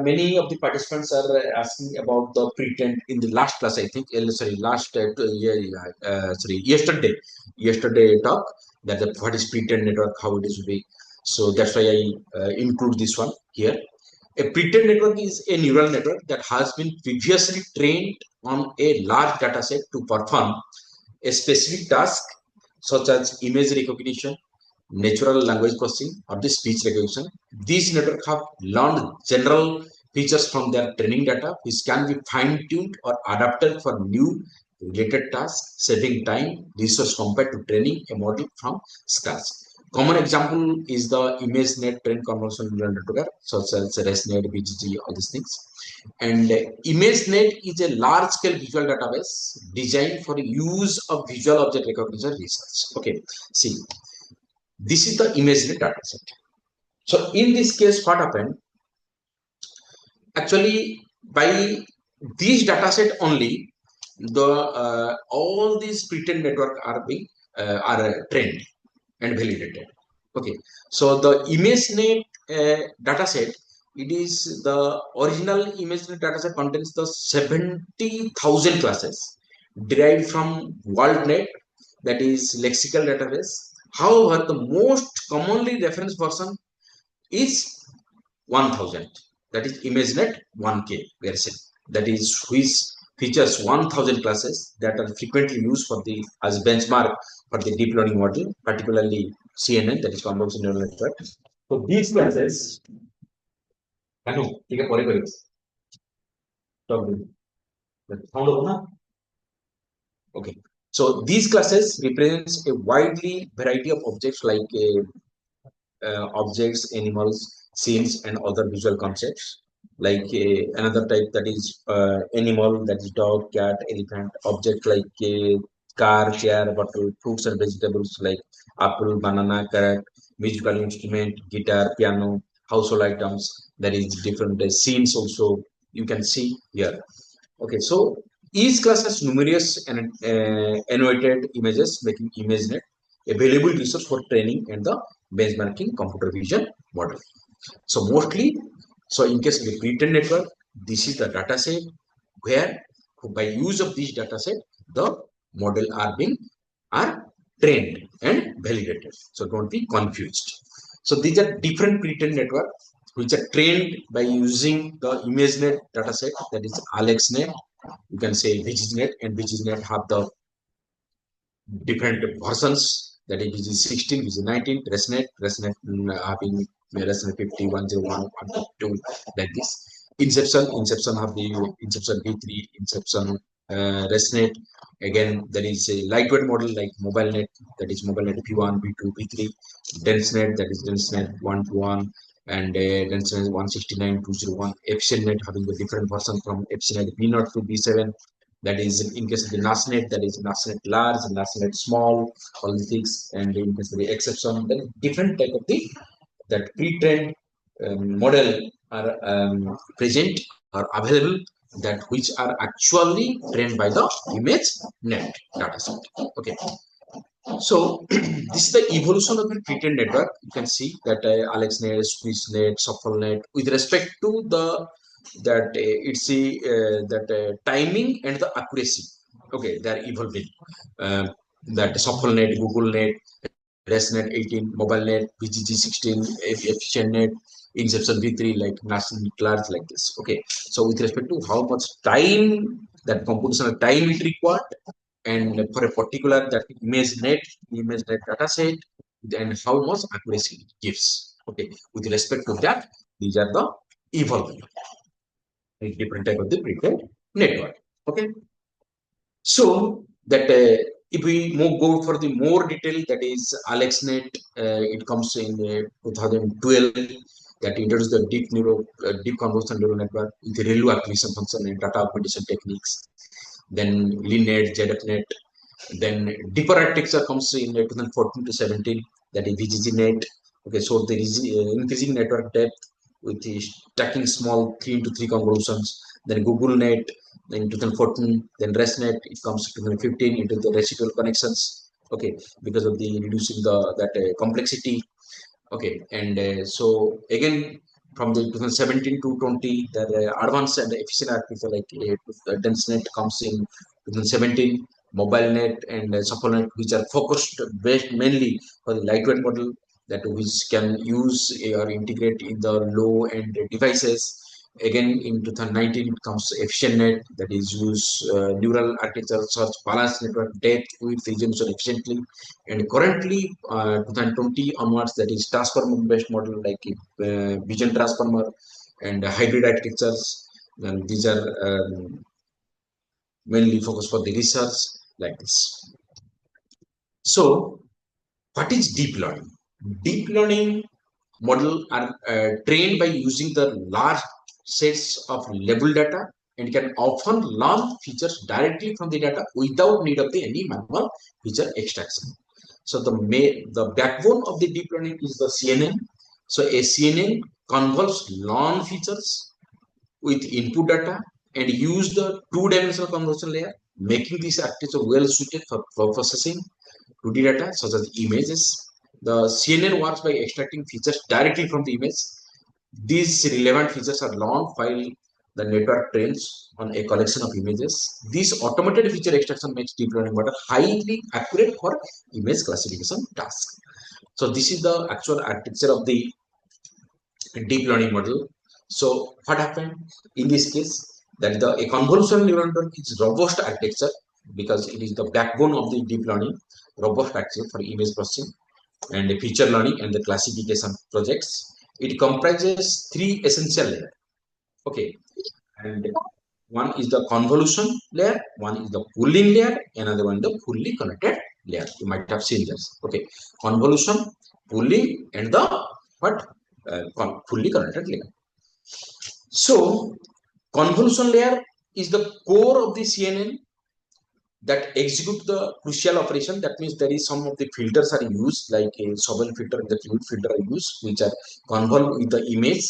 many of the participants are asking about the pretend in the last class, I think, yesterday talk, that what is pretend network, how it is to be. So that's why I include this one here. A pretend network is a neural network that has been previously trained on a large data set to perform a specific task, such as image recognition, natural language processing, or the speech recognition. These networks have learned general features from their training data, which can be fine-tuned or adapted for new related tasks, saving time, resource compared to training a model from scratch. Common example is the ImageNet trained convolutional neural network, such as ResNet, BGG, all these things. And ImageNet is a large-scale visual database designed for use of visual object recognition research. Okay, see, this is the ImageNet dataset. So in this case, what happened? Actually, by this dataset only, the all these pretend network are being trained and validated. Okay, so the ImageNet dataset, it is the original ImageNet dataset contains the 70,000 classes derived from WorldNet, that is lexical database. However, the most commonly referenced version is 1000, that is ImageNet 1K version, that is which features 1000 classes that are frequently used for the as benchmark for the deep learning model, particularly CNN, that is convolutional neural network. So these classes, okay. So these classes represents a widely variety of objects like objects, animals, scenes, and other visual concepts. Like another type, that is animal, that is dog, cat, elephant. Object like car, chair, bottle, fruits and vegetables like apple, banana, carrot. Musical instrument, guitar, piano, household items. That is different scenes also you can see here. Okay, so each class has numerous and annotated images, making ImageNet a valuable resource for training and the benchmarking computer vision model. So mostly, so in case of the pre-trained network, this is the data set where by use of this data set, the model are trained and validated. So don't be confused. So these are different pre-trained network which are trained by using the ImageNet dataset, that is AlexNet. You can say VGGNet, and VGGNet have the different versions, that is VG16, VG19, ResNet having ResNet 50, 101, 152, like this. Inception have the Inception V3, Inception ResNet. Again, there is a lightweight model like MobileNet, that is MobileNet V1, V2, V3. DenseNet, that is DenseNet 1 to 1, and DenseNet 169, 201. EfficientNet having the different version from EfficientNet V0 to V7. That is in case of the NASNet, that is NASNet large, NASNet small, all the things, and in case of the exception, then different type of the that pre-trained model are present or available, that which are actually trained by the ImageNet dataset. Okay, so this is the evolution of the pre-trained network. You can see that AlexNet, SqueezeNet, ShuffleNet, with respect to the that it's a that timing and the accuracy. Okay, they are evolving. Uh, that ShuffleNet, GoogleNet, ResNet 18, MobileNet, VGG16, EfficientNet, Inception V3, like national class like this. Okay, so with respect to how much time, that computational time it required, and for a particular that ImageNet data set, and how much accuracy it gives. Okay, with respect to that, these are the evolving different type of the prepared network. Okay, so that if we go for the more detail, that is AlexNet, it comes in 2012, that introduced the deep convolutional neural network with the ReLU acquisition function and data augmentation techniques. Then LeanNet, ZFNet, then deeper architecture comes in 2014 to 17, that is VGGNet. Okay, so there is increasing network depth with the stacking small 3 into 3 convolutions. Then GoogleNet in 2014, then ResNet, it comes to 2015 into the residual connections. Okay, because of the reducing the that complexity. Okay, and so again from the 2017 to 20, the advanced and efficient architecture like DenseNet comes in 2017, MobileNet and ShuffleNet, which are focused based mainly for the lightweight model that which can use or integrate in the low end devices. Again, in 2019, it comes EfficientNet, that is use neural architecture, search balanced network depth with resolution efficiently. And currently, 2020 onwards, that is transformer-based model like vision transformer and hybrid architectures. And these are mainly focused for the research like this. So, what is deep learning? Deep learning model are trained by using the large sets of label data and can often learn features directly from the data without need of any manual feature extraction. So the backbone of the deep learning is the CNN. So a CNN convolves learn features with input data and use the two-dimensional convolution layer, making these architecture well suited for processing 2D data such as images. The CNN works by extracting features directly from the image. These relevant features are learned while the network trains on a collection of images. This automated feature extraction makes deep learning model highly accurate for image classification tasks. So this is the actual architecture of the deep learning model. So what happened in this case, that a convolutional neural network is robust architecture because it is the backbone of the deep learning, robust architecture for image processing and feature learning and the classification projects. It comprises three essential layers. Okay, and one is the convolution layer, one is the pooling layer, another one the fully connected layer. You might have seen this. Okay, convolution, pooling, and the what fully connected layer. So convolution layer is the core of the CNN that execute the crucial operation. That means there is some of the filters are used, like a Sobel filter and the fluid filter are used, which are convolved with the image,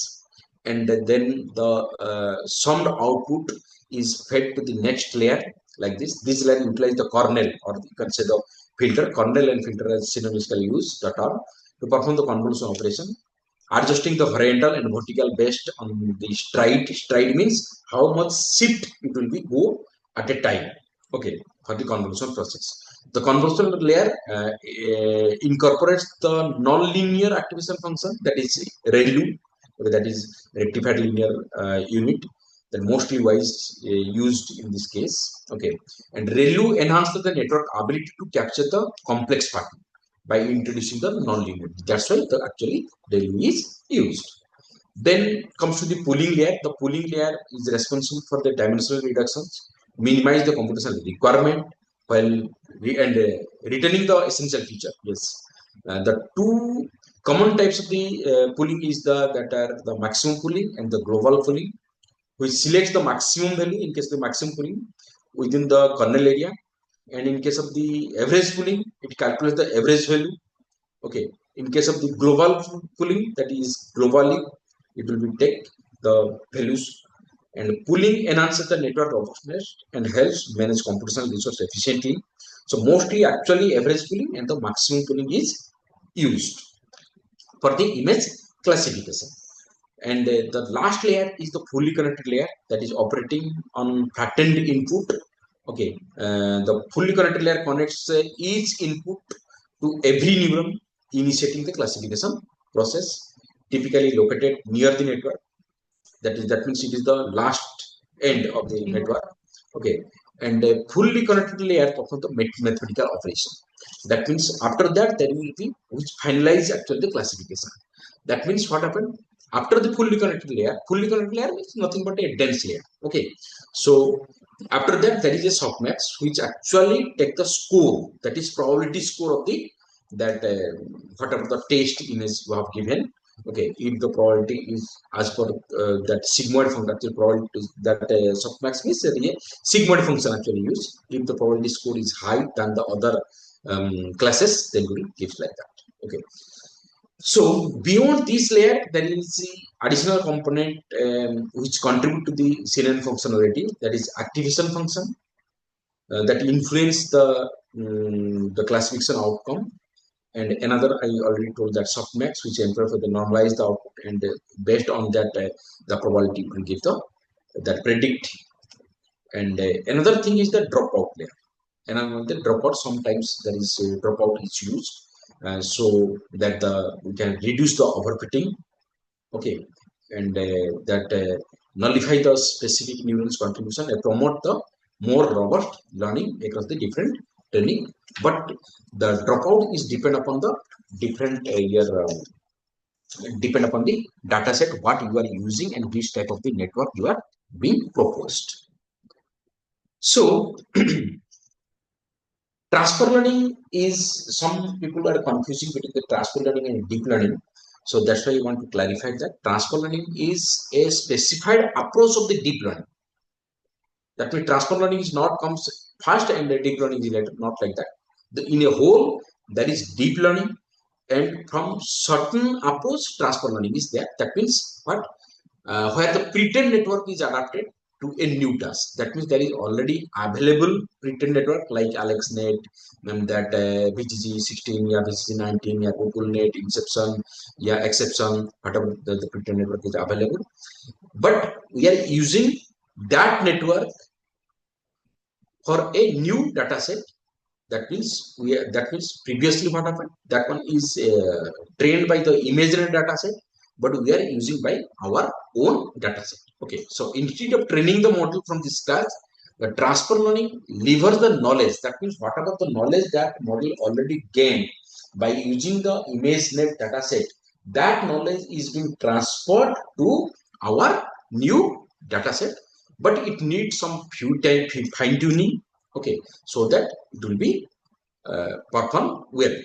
and then the summed output is fed to the next layer like this. This layer utilize the kernel, or you can say the filter. Kernel and filter as synonymously used the term to perform the convolution operation, adjusting the horizontal and vertical based on the stride. Stride means how much shift it will be go at a time. Okay, for the convolution process. The convolution layer incorporates the non-linear activation function, that is ReLU, okay, that is rectified linear unit, that mostly used in this case. Okay, and ReLU enhances the network ability to capture the complex pattern by introducing the non-linear. That's why the actually ReLU is used. Then comes to the pooling layer. The pooling layer is responsible for the dimensional reductions, minimize the computational requirement while retaining the essential feature. Yes, the two common types of the pooling is that are the maximum pooling and the global pooling, which selects the maximum value in case of the maximum pooling within the kernel area, and in case of the average pooling, it calculates the average value. Okay, in case of the global pooling, that is globally, it will be take the values, and pooling enhances the network robustness and helps manage computational resource efficiently. So mostly actually average pooling and the maximum pooling is used for the image classification. And the last layer is the fully connected layer that is operating on patterned input. Okay, the fully connected layer connects each input to every neuron, initiating the classification process, typically located near the network. That means it is the last end of the network. Okay, and a fully connected layer performs the mathematical operation. That means after that there will be which finalize actually the classification. That means what happened after the fully connected layer? Fully connected layer is nothing but a dense layer. Okay, so after that there is a softmax which actually take the score, that is probability score of the that whatever the test image you have given. Okay, if the probability is as per that sigmoid function, actually probability is that softmax means a sigmoid function actually used. If the probability score is high than the other classes, then we gives like that. Okay, so beyond this layer there is the additional component which contribute to the CNN functionality, that is activation function, that influence the classification outcome. And another I already told, that softmax, which employ for the normalized output, and based on that the probability will give the that predict. And another thing is the dropout layer. And the dropout, sometimes there is dropout is used so that we can reduce the overfitting. Okay, and that nullify the specific neurons contribution and promote the more robust learning across the different training. But the dropout is depend upon the different depend upon the data set what you are using and which type of the network you are being proposed. So Transfer learning is, some people are confusing between the transfer learning and deep learning. So that's why I want to clarify that transfer learning is a specified approach of the deep learning. That means transfer learning is not comes first and the deep learning is later, not like that. In a whole, there is deep learning, and from certain approach, transfer learning is there. That means what? Where the pre-trained network is adapted to a new task. That means there is already available pre-trained network like AlexNet, and that BGG 16, yeah, BGG 19, yeah, Google Net, Inception, yeah, Exception, whatever the pre-trained network is available. But we are using that network for a new data set. That means previously what happened, that one is trained by the imaginary data set, but we are using by our own data set. Okay, so instead of training the model from this class, the transfer learning levers the knowledge. That means whatever the knowledge that model already gained by using the ImageNet data set, that knowledge is being transferred to our new data set, but it needs some few time fine tuning. Okay, so that it will be perform well.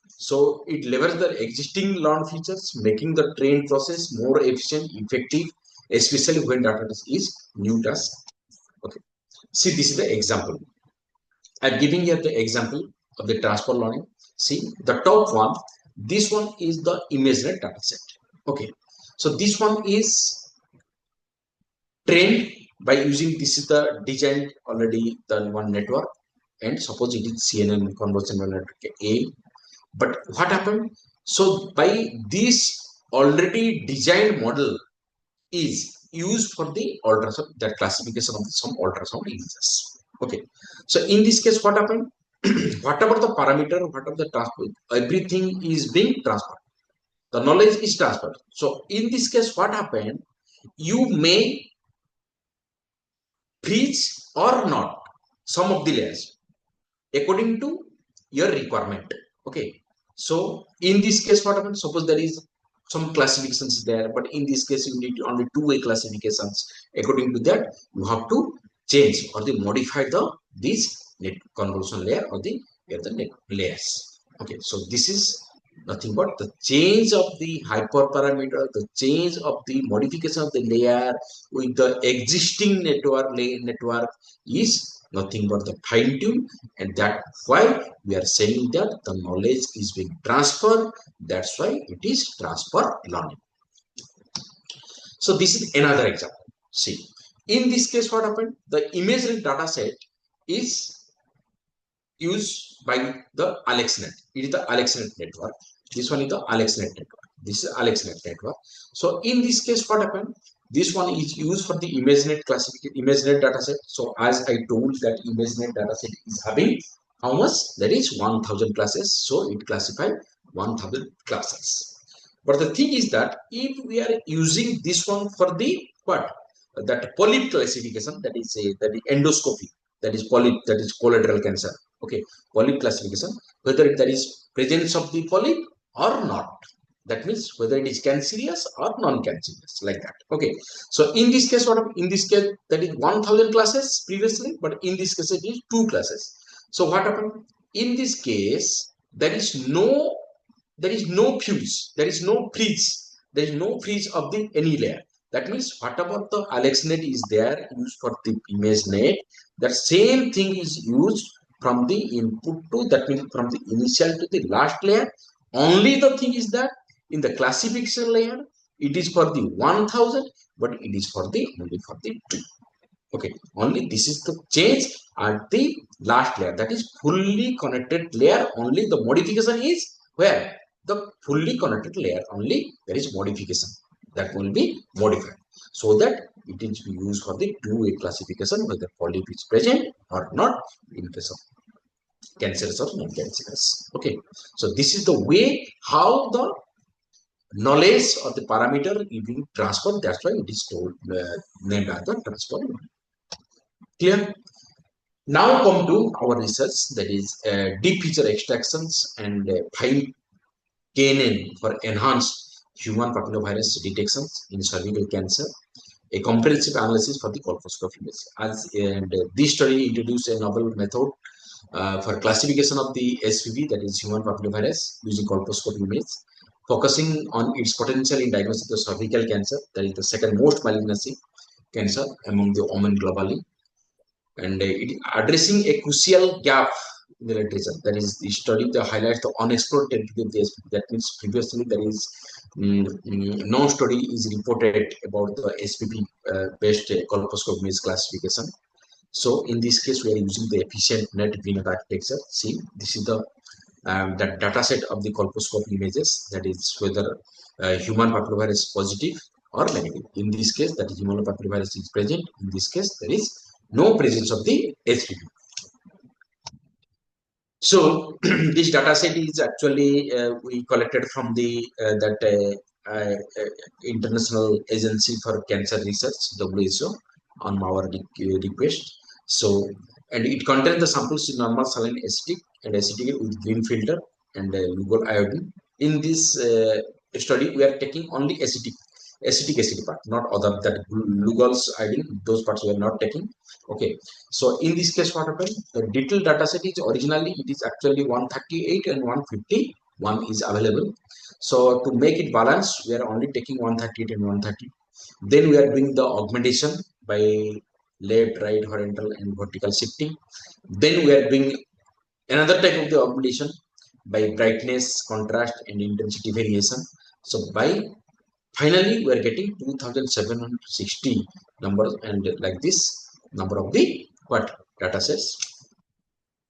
So it leverages the existing learned features, making the train process more efficient, effective, especially when data is new task. Okay. See, this is the example. I'm giving here the example of the transfer learning. See, the top one, this one is the ImageNet data set. Okay. So this one is trained by using, this is the designed already the one network, and suppose it is CNN convolutional network A. But what happened? So by this already designed model is used for the ultrasound, that classification of some ultrasound images. Okay. So in this case, what happened? Whatever the parameter, whatever the transfer, everything is being transferred. The knowledge is transferred. So in this case, what happened? You may freeze or not some of the layers according to your requirement. Okay, so in this case what happens, suppose there is some classifications there, but in this case you need only two-way classifications. According to that, you have to change or the modify the this net convolution layer or the net layers. Okay, so this is nothing but the change of the hyperparameter, the change of the modification of the layer with the existing network is nothing but the fine tune, and that why we are saying that the knowledge is being transferred. That's why it is transfer learning. So this is another example. See, in this case, what happened? The imagery data set is used by the AlexNet. It is the AlexNet network. This one is the AlexNet network. This is AlexNet network. So in this case, what happened? This one is used for the ImageNet classification, ImageNet dataset. So as I told that ImageNet dataset is having how much? That is 1000 classes. So it classified 1000 classes. But the thing is that if we are using this one for the what? That polyp classification, that is the endoscopy, that is polyp, that is collateral cancer. Okay, polyp classification, whether there is presence of the polyp or not. That means whether it is cancerous or non-cancerous, like that. Okay, so in this case, what in this case that is 1000 classes previously, but in this case it is 2 classes. So what happened? In this case, there is no fuse, there is no freeze of the any layer. That means whatever the AlexNet is there used for the ImageNet, that same thing is used from the input to, that means from the initial to the last layer. Only the thing is that in the classification layer, it is for the 1000, but it is for the only for the 2. Okay, only this is the change at the last layer, that is fully connected layer. Only the modification is where the fully connected layer, only there is modification that will be modified, so that it is used for the two-way classification whether polyp is present or not in case of cancerous or non-cancerous. Okay, so this is the way how the knowledge or the parameter is being transferred. That's why it is told named as the transfer. Clear? Now come to our research, that is deep feature extractions and fine KNN for enhanced human papillovirus detections in cervical cancer, a comprehensive analysis for the colposcopy image. And this study introduced a novel method for classification of the SPV, that is human papillomavirus, using colposcope image, focusing on its potential in diagnosis of cervical cancer, that is the second most malignancy cancer among the women globally, and it addressing a crucial gap in the literature. That is, the study that highlights the unexplored territory of the SPV. That means previously there is no study is reported about the SPV based colposcope image classification. So in this case, we are using the efficient net VNet architecture. See, this is the that data set of the colposcope images, that is whether human papillomavirus is positive or negative. In this case, that is human papillomavirus is present. In this case, there is no presence of the HPV. So this data set is actually we collected from the International Agency for Cancer Research, WHO, on our request. So, and it contains the samples in normal saline acidic and acidic with green filter and Lugol iodine. In this study, we are taking only acidic acid part, not other that Lugol's iodine. Those parts we are not taking. Okay. So in this case, what happened? The detailed data set is originally it is actually 138 and 151 is available. So to make it balanced, we are only taking 138 and 130. Then we are doing the augmentation by left, right, horizontal, and vertical shifting. Then we are doing another type of the augmentation by brightness, contrast, and intensity variation. So by finally we are getting 2760 numbers, and like this number of the what data sets.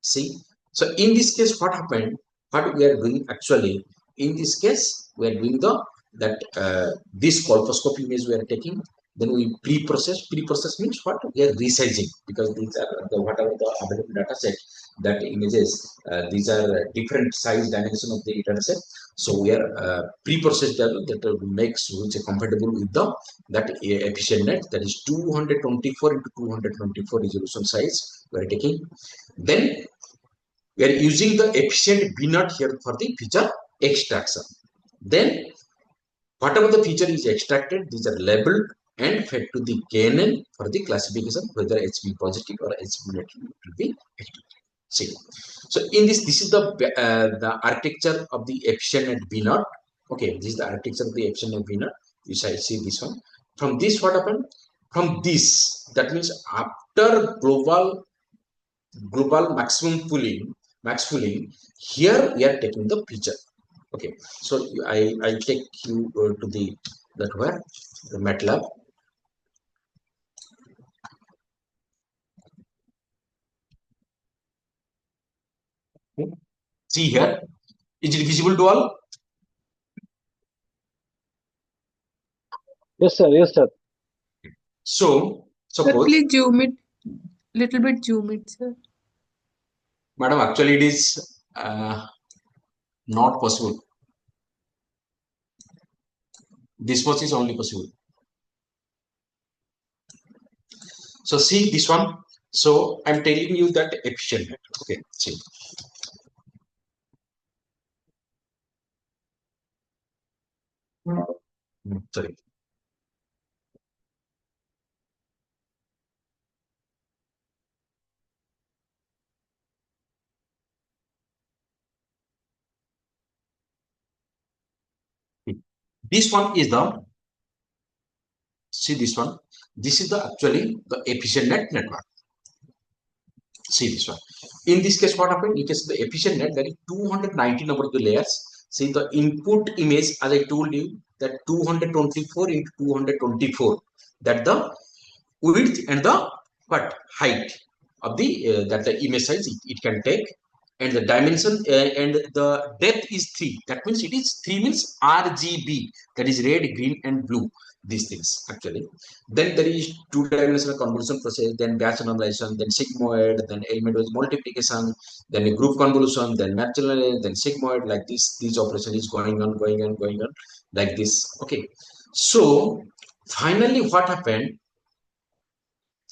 See, so in this case, what happened? What we are doing actually in this case, we are doing the that this colposcope image we are taking. Then we pre-process. Pre-process means what? We are resizing, because these are the whatever the available data set that images. These are different size dimension of the data set. So we are pre-processed that makes which are compatible with the that efficient net, that is 224 into 224 resolution size we are taking. Then we are using the efficient B0 here for the feature extraction. Then whatever the feature is extracted, these are labeled and fed to the KNN for the classification whether HB positive or HB negative will be extracted. See, so in this is the architecture of the efficient net B0. Okay, this is the architecture of the efficient net B0. You see this one. From this, what happened? From this, that means after global maximum pooling, max pooling, here we are taking the feature. Okay, so I take you to the that where the MATLAB. See here, is it visible to all? Yes, sir. Yes, sir. So suppose, please zoom it, little bit zoom it, sir. madam, actually it is not possible. This much is only possible. So see this one. So I'm telling you that efficient net. Okay, see. Sorry. This one is the, see this one. This is the actually the efficient net network. See this one. In this case, what happened? You can see the efficient net, that is 290 number of the layers. See the input image, as I told you, that 224 into 224. That the width and the what height of the that the image size it can take, and the dimension and the depth is 3. That means it is 3 means RGB, that is red, green, and blue. These things actually. Then there is two-dimensional convolution process, then batch normalization, then sigmoid, then element-wise multiplication, then a group convolution, then natural, then sigmoid, like this. These operation is going on, like this. Okay. So finally, what happened?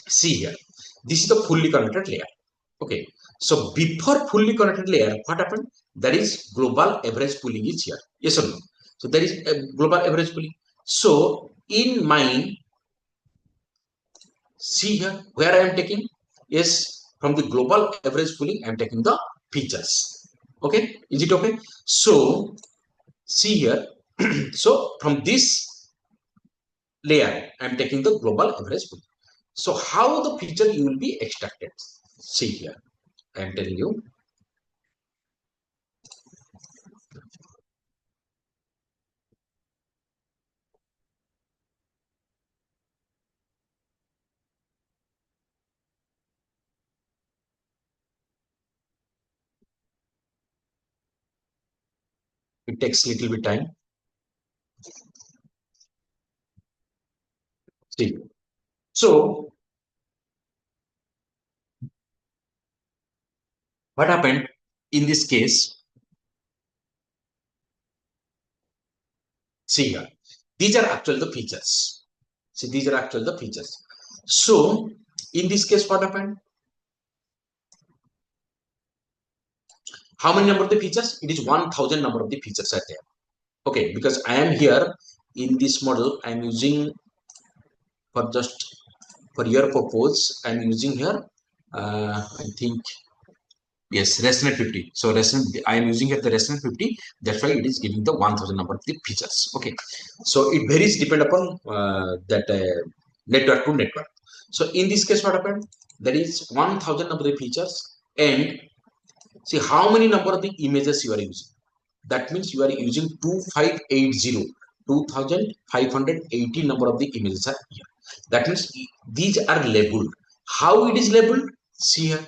See here, this is the fully connected layer. Okay, so before fully connected layer, what happened? There is global average pooling is here. Yes or no? So there is a global average pooling. So in my, see here where I am taking, yes, from the global average pooling, I am taking the features. Okay, is it okay? So see here. So from this layer, I am taking the global average pooling. So how the feature you will be extracted? See here, I am telling you. It takes little bit time. See, so what happened in this case? See here, these are actual the features. See, these are actual the features. So in this case, what happened? How many number of the features? It is 1000 number of the features are there. Okay, because I am here in this model, I am using for just for your purpose, I am using here. I think yes, ResNet 50. So ResNet, I am using here the ResNet 50. That's why it is giving the 1000 number of the features. Okay, so it varies depend upon that network to network. So in this case, what happened? There is 1000 number of features, and see how many number of the images you are using. That means you are using 2580, 2580 number of the images are here. That means these are labeled. How it is labeled? See here.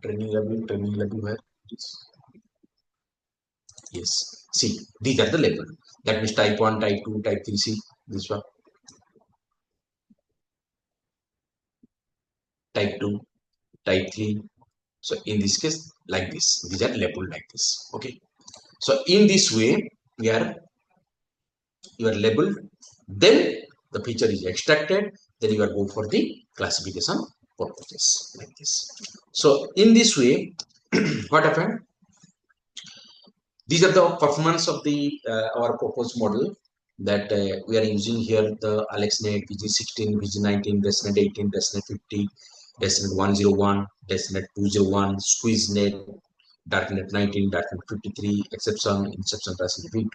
Training label where? Yes. See, these are the label. That means type 1, type 2, type 3. See, this one. Type 2, type 3. So in this case, like this. These are labeled like this. Okay. So in this way, you are labeled, then the feature is extracted, then you are go for the classification purposes like this. So in this way, what happened? These are the performance of the our proposed model that we are using here: the AlexNet, VG16, VG19, DeskNet 18, DeskNet 50, DeskNet 101, DeskNet 201, SqueezeNet, Darknet 19, Darknet 53, exception, inception, DeskNet V2,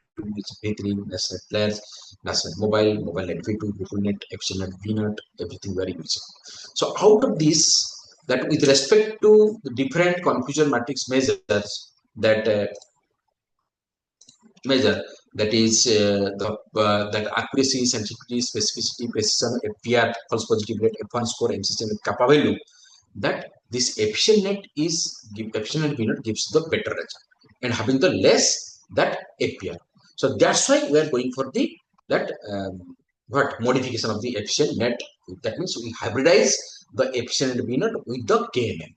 V3, DeskNet players, DeskNet mobile, mobile net V2, VFullNet, EfficientNet, VNet, everything we are using. So out of this, that with respect to the different confusion matrix measures that measure, that is that accuracy, sensitivity, specificity, precision, FPR, false positive rate, F1 score, MCC, kappa value, that this efficient net is efficient net VNet gives the better result, and having the less that FPR. So that's why we are going for the that what modification of the efficient net. That means we hybridize the efficient net VNet with the KNN.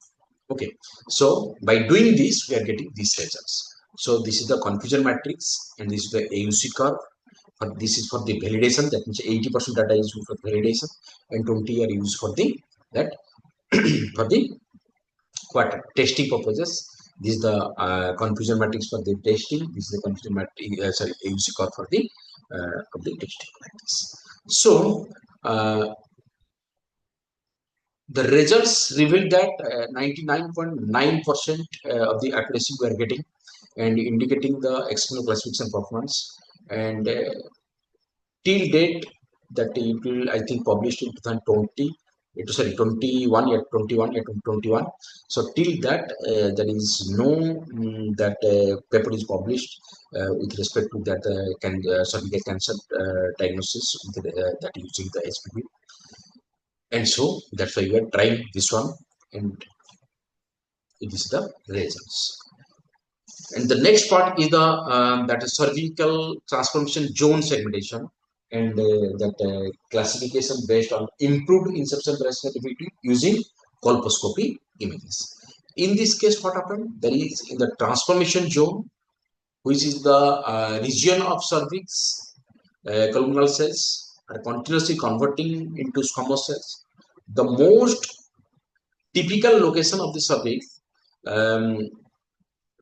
Okay, so by doing this, we are getting these results. So this is the confusion matrix, and this is the AUC curve. But this is for the validation. That means 80% data is used for validation, and 20 are used for the that for the what testing purposes. This is the confusion matrix for the testing. This is the confusion matrix. Sorry, AUC curve for the of the testing like this. So the results reveal that 99.9% of the accuracy we are getting, and indicating the external classification performance. And till date, that it will, I think, published in 2020. It, sorry, 21, yet 21, yet 2021. So till that, there is no that paper is published with respect to that cervical cancer diagnosis with, that using the SPP. And so that's why we are trying this one, and it is the results. And the next part is the that is cervical transformation zone segmentation, and that classification based on improved inception sensitivity using colposcopy images. In this case, what happened? There is in the transformation zone, which is the region of cervix, columnar cells are continuously converting into squamous cells. The most typical location of the cervix um,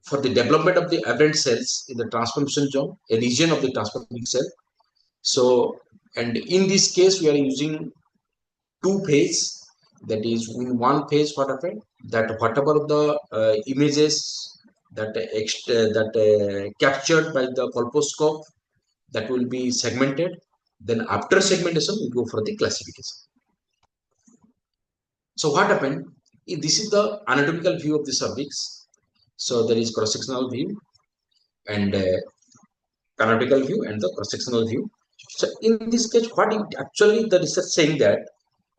for the development of the aberrant cells in the transformation zone, a region of the transforming cell. So, and in this case, we are using two phase. that is in one phase. What happened, that whatever the images that captured by the colposcope, that will be segmented. Then after segmentation we go for the classification. So what happened, this is the anatomical view of the cervix. So there is cross sectional view and canonical view and the cross sectional view. So in this case, what it actually the research saying that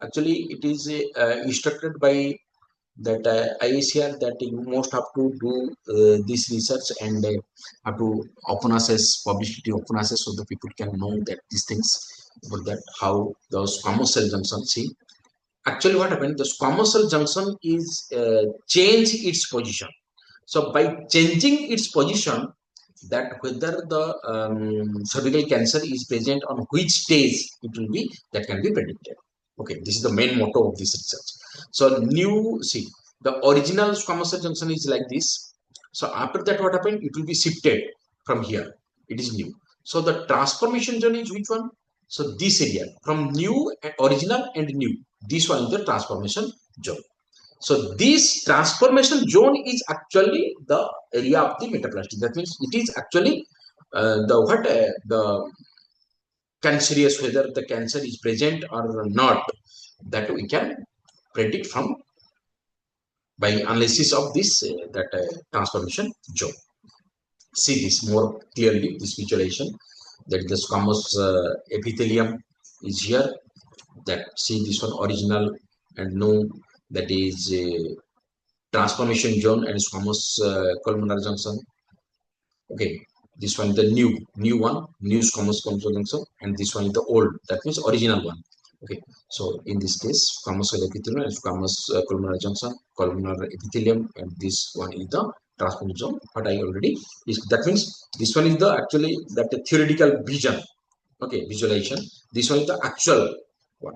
actually it is instructed by that IACR that you most have to do this research and have to open access, publicity open access, so the people can know that these things about that how the squamous cell junction. See, actually what happened, the squamous cell junction is change its position. So by changing its position, that whether the cervical cancer is present on which stage it will be, that can be predicted. Okay, this is the main motto of this research. So new, see, the original squamous cell junction is like this. So after that, what happened? It will be shifted from here. It is new. So the transformation zone is which one? So this area from new, original and new. This one is the transformation zone. So this transformation zone is actually the area of the metaplastic. That means it is actually the cancerous, whether the cancer is present or not, that we can predict from by analysis of this transformation zone. See this more clearly, this visualization, that the squamous epithelium is here. That see this one original and no, that is transformation zone and squamous columnar junction. Okay, this one the new one, new squamous columnar junction, and this one is the old. That means original one. Okay, so in this case, squamous epithelium and squamous columnar junction, columnar epithelium, and this one is the transformation zone. What I already is, that means this one is the actually that the theoretical vision. Okay, visualization. This one is the actual one.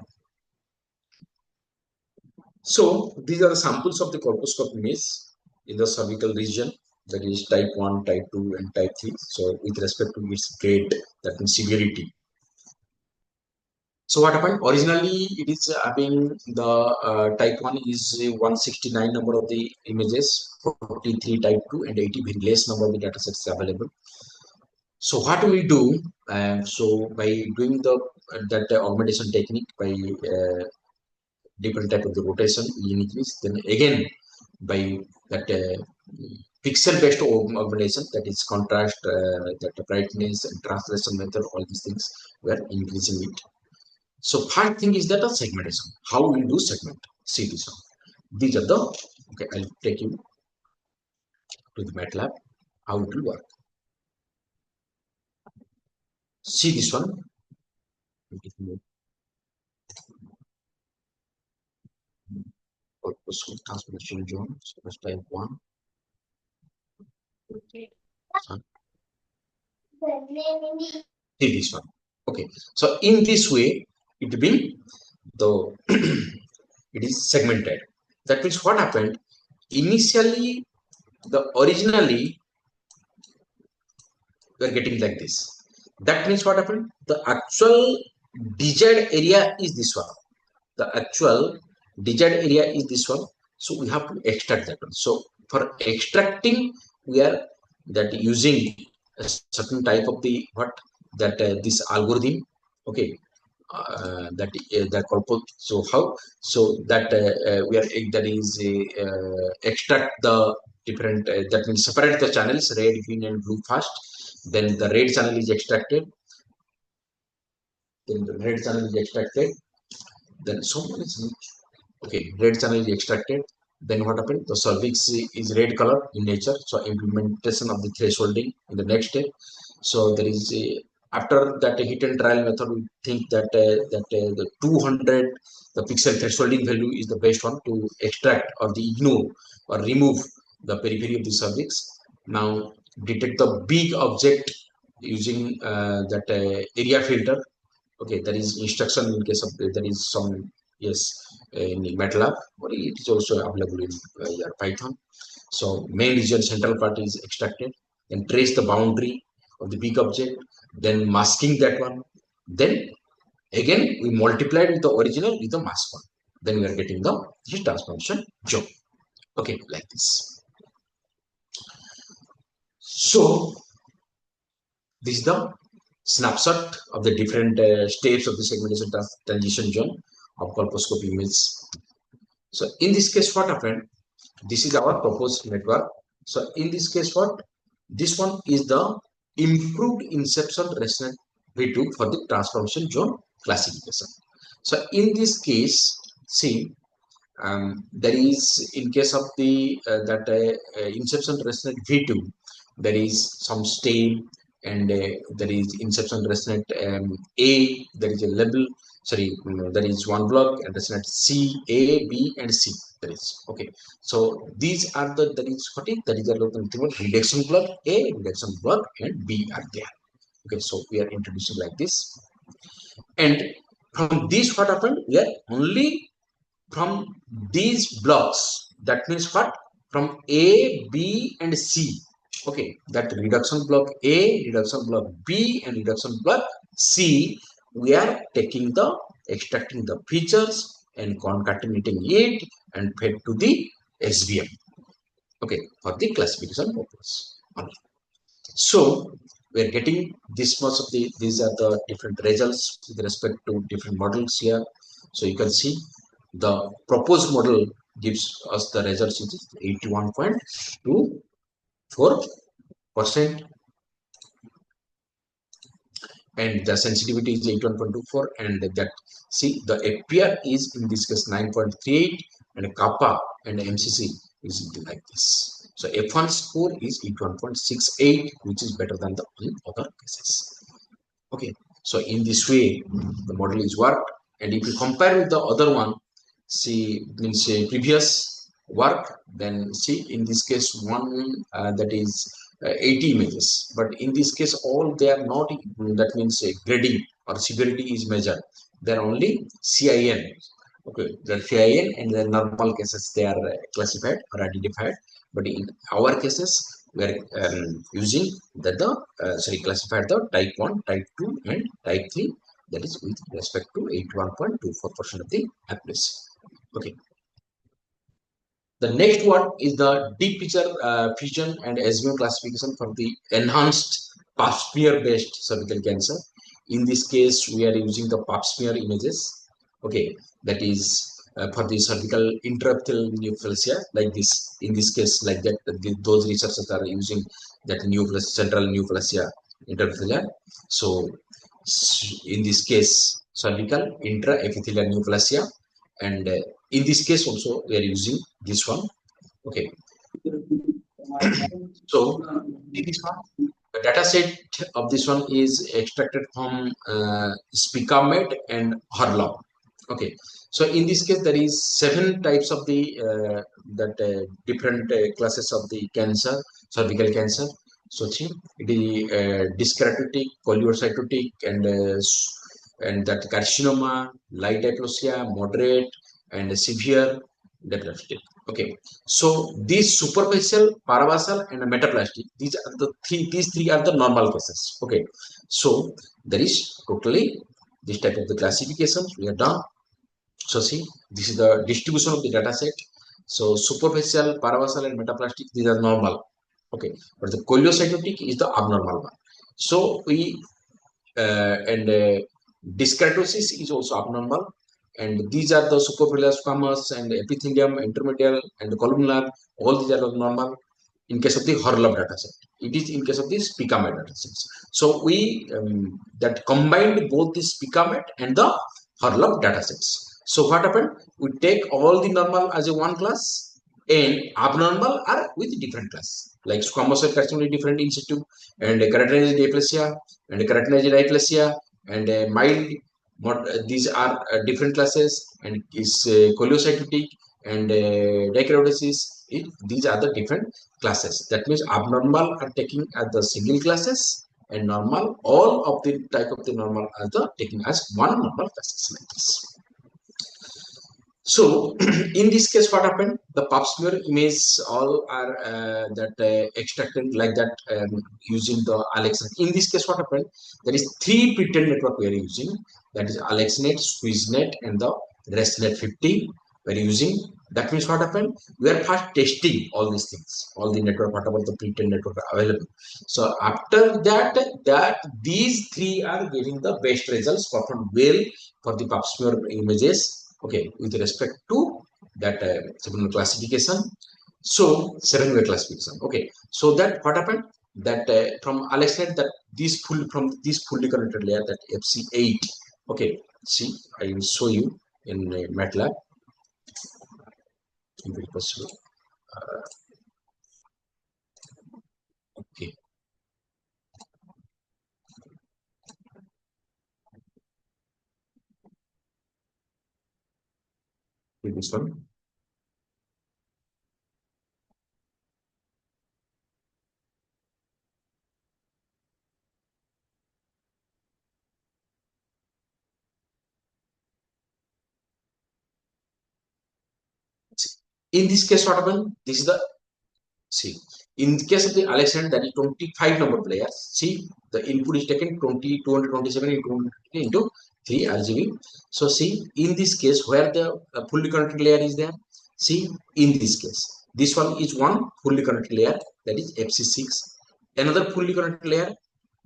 So these are the samples of the colposcope image in the cervical region, that is type 1, type 2 and type 3. So with respect to its grade, that means severity. So what happened, originally it is having the type 1 is 169 number of the images, 43 type 2 and 80 very less number of the data sets available. So what we do, so by doing the that augmentation technique by different type of the rotation uniqueness, then again by that pixel based augmentation, that is contrast, that brightness and translation method, all these things we are increasing it. So first thing is that a segmentation, how we do segment. See this one, these are the, okay, I'll take you to the MATLAB, how it will work. See this one, transformation zone, so that's type 1. Okay. See this one. Okay, so in this way it will the it is segmented. That means what happened, initially the originally we are getting like this. That means what happened, the actual desired area is this one, the actual desired area is this one. So we have to extract that one. So for extracting, we are that using a certain type of the what, that this algorithm. Okay, that corpus. So how, so that we are that is extract the different that means separate the channels red, green and blue first, then the red channel is extracted, then the red channel is extracted, then someone is, okay, red channel is extracted. Then what happened, the cervix is red color in nature, so implementation of the thresholding in the next step. So there is a, after that hit and trial method, we think that the 200 the pixel thresholding value is the best one to extract or the ignore or remove the periphery of the cervix. Now detect the big object using that area filter. Okay, there is instruction in case of there is some, yes, in MATLAB, or it is also available in your Python. So main region central part is extracted, then trace the boundary of the big object, then masking that one, then again we multiplied with the original with the mask one. then we are getting the this transformation zone. Okay, like this. So this is the snapshot of the different steps of the segmentation transition zone of colposcopy image. So in this case, what happened? This is our proposed network. So in this case, what? This one is the improved inception resonant V2 for the transformation zone classification. So in this case, see, there is in case of the that inception resonant V2, there is some stain and there is inception resonant A, there is a label, sorry, there is one block and resonant C, A, B and C, there is, okay. So these are the, there is what is, that is the reduction block A, reduction block and B are there. Okay, so we are introducing like this. And from this what happened, we are only from these blocks, that means what, from A, B and C, okay, that reduction block A, reduction block B and reduction block C, we are taking the extracting the features and concatenating it and fed to the SVM, okay, for the classification purpose. So we are getting this much of the, these are the different results with respect to different models here. So you can see the proposed model gives us the results, which is 81.24%, and the sensitivity is 81.24, and that, see, the FPR is in this case 9.38, and kappa and MCC is like this. So F1 score is 81.68, which is better than the other cases. Okay, so in this way the model is worked, and if you compare with the other one, see, means previous work, then see in this case one that is 80 images, but in this case all they are not, that means grading or severity is measured, they are only CIN. Okay, the CIN and the normal cases they are classified or identified, but in our cases we are using the sorry, classified the type 1, type 2 and type 3, that is with respect to 81.24% of the accuracy. Okay. The next one is the deep picture fusion and SVM classification for the enhanced pap smear based cervical cancer. In this case, we are using the pap smear images. Okay, that is for the cervical intraepithelial neoplasia, like this. In this case, like that, those researchers are using that neoplasia, central neoplasia intraepithelial. So, in this case, cervical intraepithelial neoplasia, and in this case also we are using this one. Okay, so this one, the data set of this one is extracted from SPICAMED and HERLOP. Okay, so in this case there is 7 types of the that different classes of the cancer, cervical cancer. So see, it is dyskeratotic, choliocytotic, and that carcinoma, light diplosia, moderate, and severe diplosia. Okay, so these superficial, parabasal, and metaplastic, these are the these three are the normal cases. Okay, so there is totally this type of the classifications we are done. So see, this is the distribution of the data set. So superficial, parabasal, and metaplastic, these are normal. Okay, but the choliocytotic is the abnormal one. So we and dyskeratosis is also abnormal, and these are the supercilious squamous and epithelium, intermedial and columnar. All these are normal in case of the Horlov dataset. It is in case of the SPICAMET datasets. So we that combined both the SPICAMET and the Horlov datasets. So what happened? We take all the normal as a one class, and abnormal are with different class. Like squamous cell carcinoma different in situ, and keratinized dysplasia, and keratinized dysplasia, and mild. These are different classes, and is choliocytotic and dichorosis. These are the different classes. That means abnormal are taking as the single classes, and normal, all of the type of the normal are the taken as one normal classes like this. So in this case, what happened? The pap smear image all are that extracted like that using the AlexNet. In this case, what happened? There is 3 pretend network we are using. That is AlexNet, SqueezeNet, and the rest net 50 we're using. That means what happened, we are first testing all these things, all the network, whatever the pre-trained network are available. So after that these three are giving the best results, perform well for the pap smear images, okay, with respect to that classification. So 7-way classification, okay. So that what happened, that from AlexNet, that this full from this fully connected layer, that FC8, okay. See, I will show you in MATLAB if it possible. Okay, with this one. In this case, what happened? This is the, see, in the case of the Alexander, that is 25 number players. See, the input is taken 20, 227 into 3 RGB. So see, in this case, where the fully connected layer is there, see, in this case, this one is one fully connected layer, that is FC6. Another fully connected layer,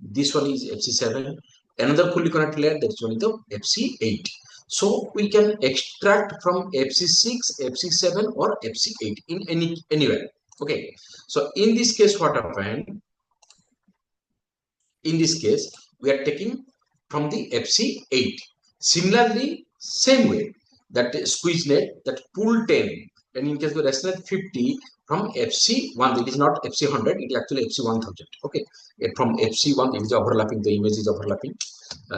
this one is FC7. Another fully connected layer, that is only the FC8. So we can extract from FC6, FC7 or FC8 in anywhere. Okay. So in this case, what happened? In this case, we are taking from the FC8. Similarly, same way, that squeeze net, that pool 10, and in case of rest net 50 from FC1, it is not FC100, it is actually FC1000. Okay, from FC1, it is overlapping, the image is overlapping.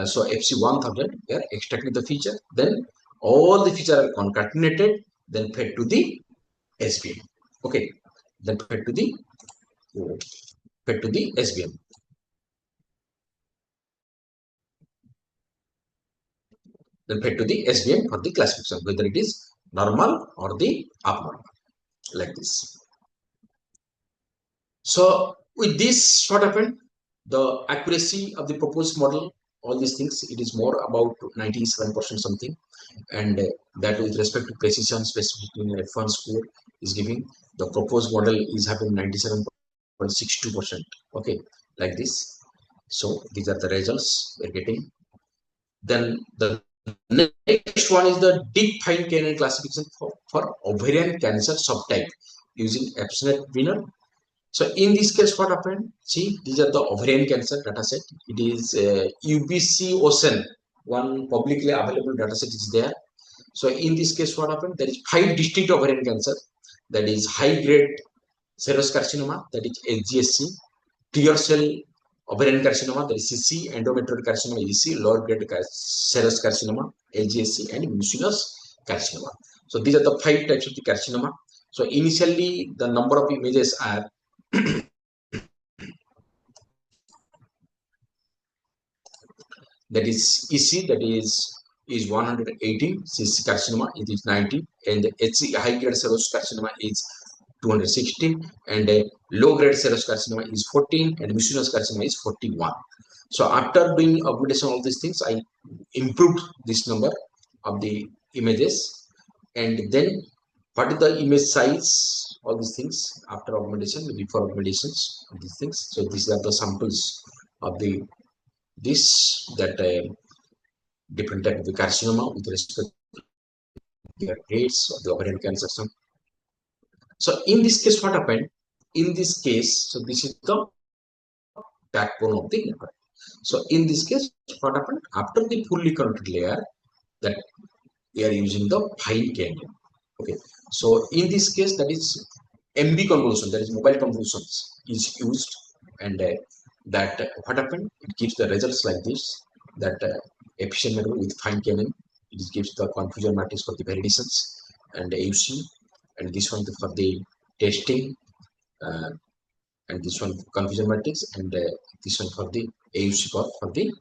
So FC1000, we are extracting the feature, then all the features are concatenated, then fed to the SVM. Okay, then fed to the SVM. Then fed to the SVM for the classification, whether it is normal or the abnormal, like this. So with this, what happened? The accuracy of the proposed model, all these things, it is more about 97% something, and that with respect to precision, specifically in F1 score is giving, the proposed model is having 97.62%. Okay, like this. So these are the results we're getting. Then the next one is the deep fine canyon classification for ovarian cancer subtype using EPSNet winner. So in this case, what happened? See, these are the ovarian cancer dataset. It is UBC Ocean, one publicly available dataset is there. So in this case, what happened? There is 5 distinct ovarian cancer. That is high grade serous carcinoma, that is HGSC, clear cell ovarian carcinoma, that is CC, endometrial carcinoma, EC, lower grade serous carcinoma, LGSC, and mucinous carcinoma. So these are the 5 types of the carcinoma. So initially, the number of images are that is EC, that is 118, CC carcinoma it is 90, and HC high grade serous carcinoma is 216, and low grade serous carcinoma is 14, and mucinous carcinoma is 41. So after doing augmentation of all these things, I improved this number of the images, and then what is the image size, all these things after augmentation, before augmentations, these things. So these are the samples of the that different type of the carcinoma with respect to the rates of the ovarian cancer. So in this case, what happened? In this case, so this is the backbone of the network. So in this case, what happened? After the fully connected layer, that we are using the fine canyon. Okay. So in this case, that is MB convolution, that is mobile convolutions is used, and that what happened? It gives the results like this. That efficient network with fine canyon, it gives the confusion matrix for the validations and AUC, and this one for the testing, uh, and this one confusion matrix, and this one for the AUC for the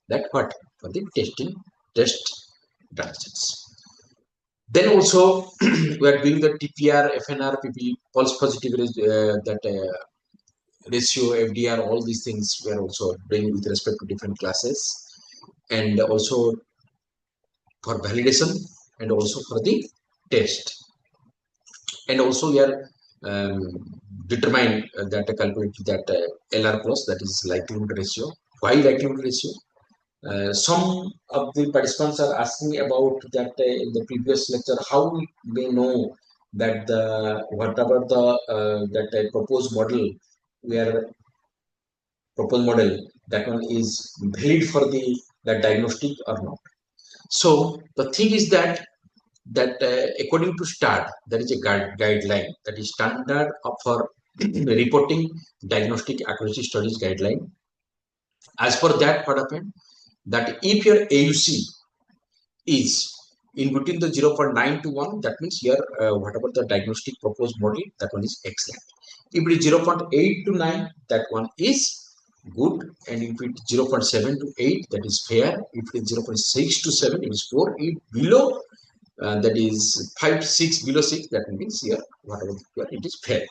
that what for the testing test datasets. Then also we are doing the TPR, FNR, PP, pulse positivity, that ratio, FDR, all these things we are also doing with respect to different classes, and also for validation. and also for the test. And also we are determine that calculate that LR plus, that is likelihood ratio. Why likelihood ratio? Some of the participants are asking me about that in the previous lecture, how we know that the whatever the that proposed model we are proposed model, that one is valid for the diagnostic or not. So the thing is that according to START, there is a guideline, that is standard for reporting diagnostic accuracy studies guideline. As per that, what happened, that if your AUC is in between the 0.9 to 1, that means here whatever the diagnostic proposed model, that one is excellent. If it is 0.8 to 9, that one is good, and if it is 0.7 to 8, that is fair. If it is 0.6 to 7, it is poor. If below that is 5 6, below 6, that means here whatever here, it is fair.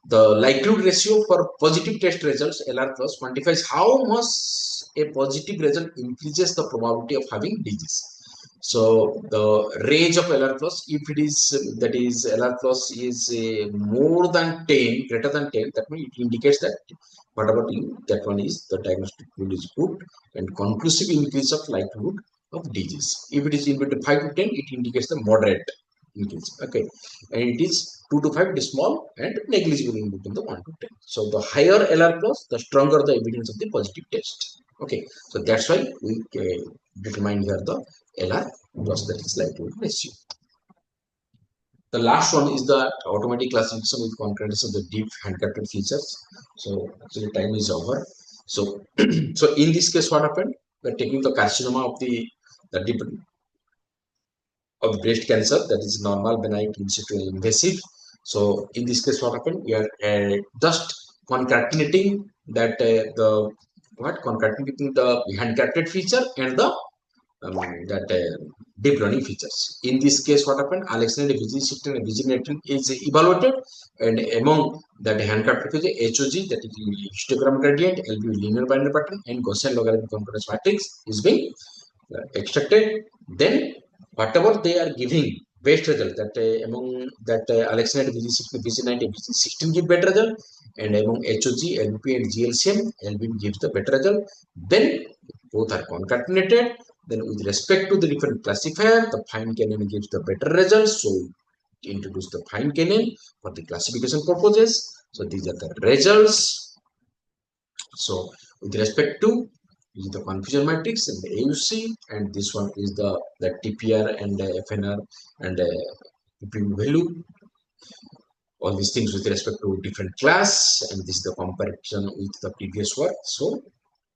The likelihood ratio for positive test results, LR plus, quantifies how much a positive result increases the probability of having disease. So the range of LR plus, if it is that is LR plus is more than 10, greater than 10, that means it indicates that whatever that one is, the diagnostic tool is good and conclusive increase of likelihood of disease. If it is in between 5 to 10, it indicates the moderate increase. Okay, and it is 2 to 5, it is small and negligible in between the 1 to 10. So the higher LR plus, the stronger the evidence of the positive test. Okay, so that's why we determine here the LR plus, that is likelihood ratio. The last one is the automatic classification with concurrence of the deep handcrafted features. So actually time is over. So so in this case, what happened? We're taking the carcinoma of the deep of breast cancer, that is normal, benign, in situ, invasive. So in this case, what happened? We are just concatenating that concatenating the handcrafted feature and the that deep learning features. In this case, what happened? Alexander VG16 and VG19 is evaluated, and among that handcrafted feature, HOG, that is histogram gradient, LB linear binary pattern, and Gaussian logarithmic concordance matrix is being extracted. Then whatever they are giving best result, that among that Alexander VG16, VG19, VG16 give better result, and among HOG, LBP and GLCM, LB gives the better result. Then both are concatenated. Then with respect to the different classifier, the fine canyon gives the better results. So introduce the fine canyon for the classification purposes. So these are the results. So with respect to is the confusion matrix and the AUC, and this one is the TPR and FNR and value. All these things with respect to different class, and this is the comparison with the previous work. So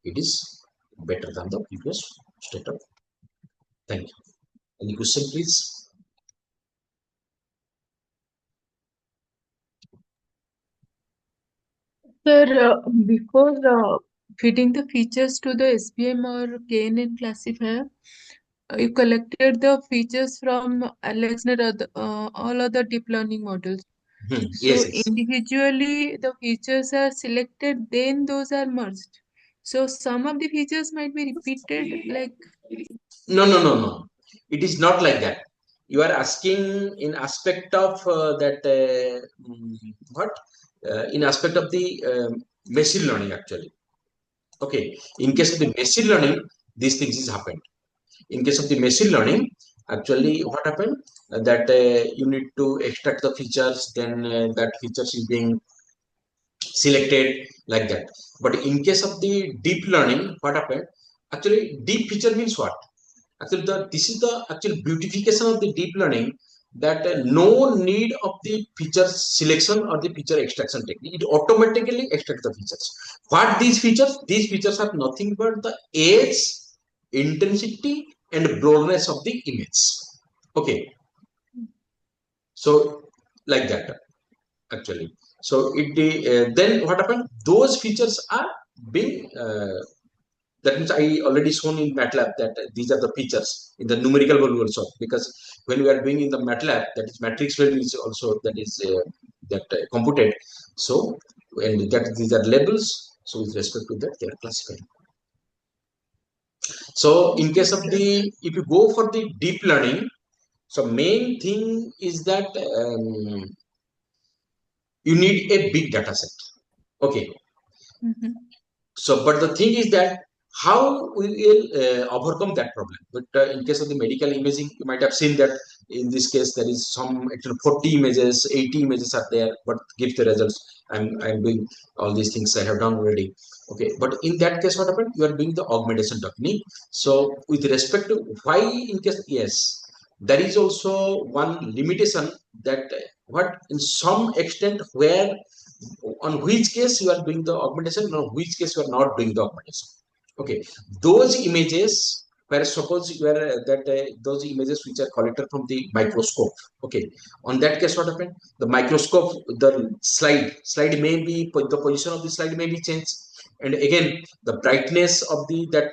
it is better than the previous statement. Thank you. Any question, please? Sir, before fitting the features to the SPM or KNN classifier, you collected the features from Alexander or all other deep learning models. So Yes, yes. individually, the features are selected, then those are merged. So some of the features might be repeated, like No, no, no, no. It is not like that. You are asking in aspect of that what? In aspect of the machine learning, actually. Okay. In case of the machine learning, these things is happened. In case of the machine learning, actually, what happened? That you need to extract the features, then that features is being selected like that. But in case of the deep learning, what happened? Actually, deep feature means what? Actually, this is the actual beautification of the deep learning, that no need of the feature selection or the feature extraction technique. It automatically extracts the features. What these features? These features are nothing but the edge, intensity, and broadness of the image. Okay. So like that actually. So it then what happened? Those features are being that means I already shown in MATLAB that these are the features in the numerical value also, because when we are doing in the MATLAB, that is matrix value is also that is computed. So and that these are labels. So with respect to that, they are classified. So in case of the if you go for the deep learning, So main thing is that you need a big data set. Okay. So, but the thing is that how we will overcome that problem. But in case of the medical imaging, you might have seen that in this case there is some actually 40 images, 80 images are there, but give the results. I'm doing all these things I have done already. Okay, but in that case, what happened? You are doing the augmentation technique. So, with respect to why, in case yes, there is also one limitation that what in some extent where on which case you are doing the augmentation, on which case you are not doing the augmentation. Okay, those images where suppose you are that those images which are collected from the microscope. Okay, on that case what happened? The microscope, the slide may be, the position of the slide may be changed, and again the brightness of the that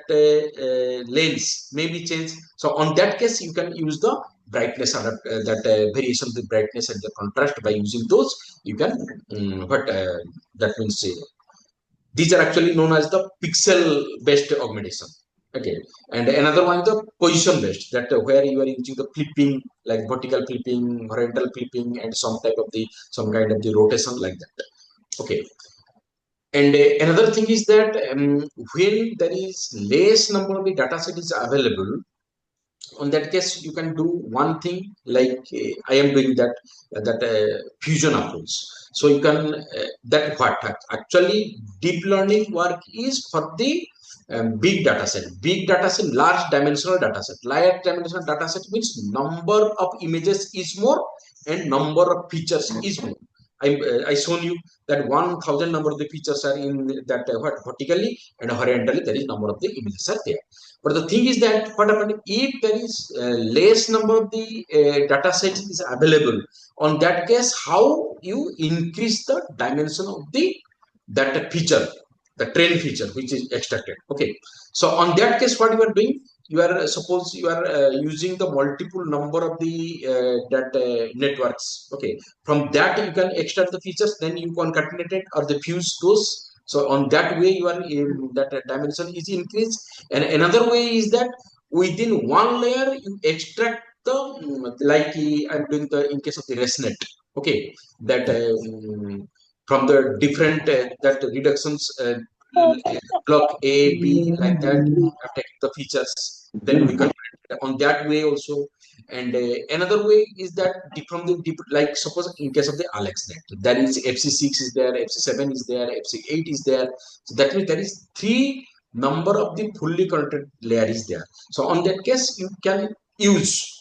lens may be changed. So on that case you can use the brightness that variation of the brightness and the contrast. By using those you can what that means these are actually known as the pixel based augmentation. Okay, and another one the position based, that where you are using the flipping, like vertical flipping, horizontal flipping, and some type of the some kind of the rotation like that. Okay, and another thing is that when there is less number of the data set is available, on that case you can do one thing like I am doing that fusion approach. So you can that what actually deep learning work is for the big data set, large dimensional data set. Large dimensional data set means number of images is more and number of features is more. I shown you that 1000 number of the features are in that what vertically, and horizontally there is number of the images are there. But the thing is that what happened if there is less number of the data sets is available, on that case how you increase the dimension of the that feature, the train feature which is extracted. Okay, so on that case what you are doing, you are suppose you are using the multiple number of the that networks. Okay, from that you can extract the features, then you concatenate it or the fuse those. So on that way you are that dimension is increased. And another way is that within one layer you extract the like I'm doing the in case of the ResNet. Okay, that from the different that reductions block A, B, like that, after the features, then we can on that way also. And another way is that from the like suppose in case of the AlexNet, that is FC6 is there, FC7 is there, FC8 is there. So that means there is three number of the fully connected layer is there. So on that case you can use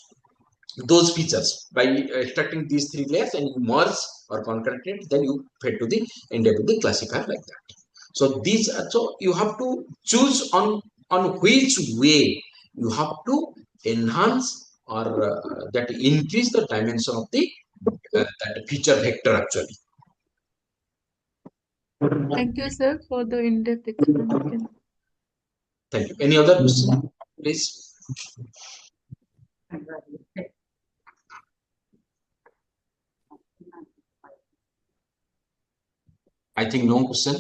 those features by extracting these three layers and you merge or concattenate, then you fed to the end of the classifier like that. So these are, so you have to choose on which way you have to enhance or that increase the dimension of the that feature vector actually. Thank you, sir, for the in-depth explanation. Thank you. Any other question, please? I think no question.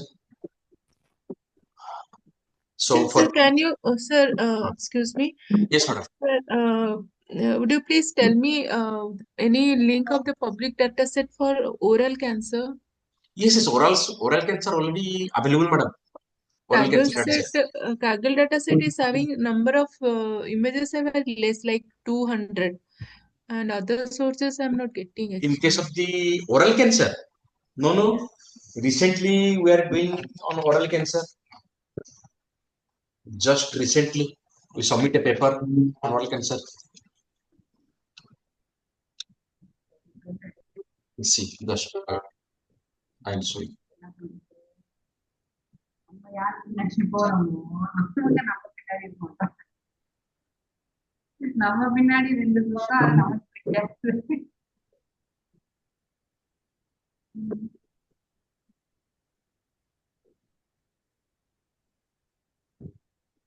So sir, can you, sir, excuse me. Yes, madam. Sir, would you please tell me any link of the public data set for oral cancer? Yes, oral cancer already available, madam. Oral cancer data set. Kaggle data set is having number of images are very less, like 200, and other sources I'm not getting actually. In case of the oral cancer, no. Recently we are doing on oral cancer. Just recently we submit a paper on oral cancer. Let's see, just I'm sorry. நம்ம பின்னாடி ரெண்டு போறா நமக்கு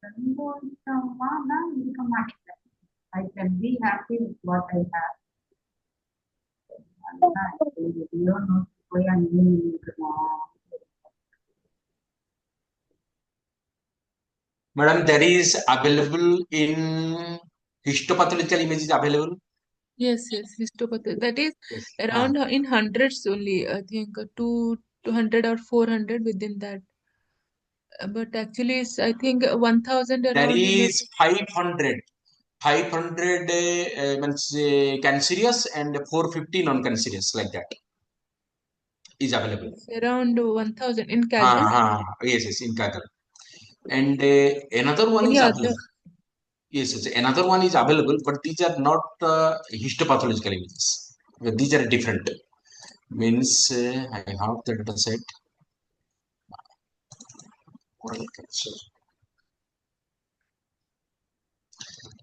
சந்தோஷமா தான் இருக்க மாட்டேங்கிறேன். I can be happy with what I have. எதையோ நோக்கி போய் அங்கே நிற்கணும். Madam, there is available in histopathological image is available. Yes, histopathology. That is Yes. around in hundreds only. I think 200 or 400 within that. But actually, it's, I think 1,000 There around in is 500. 500 means cancerous and 450 non-cancerous, like that is available. it's around 1,000 in Kaggle. Yes, in Kaggle. And another one Any is other? available. Yes, another one is available, but these are not histopathological images. These are different. Means I have the data set. Oral cancer.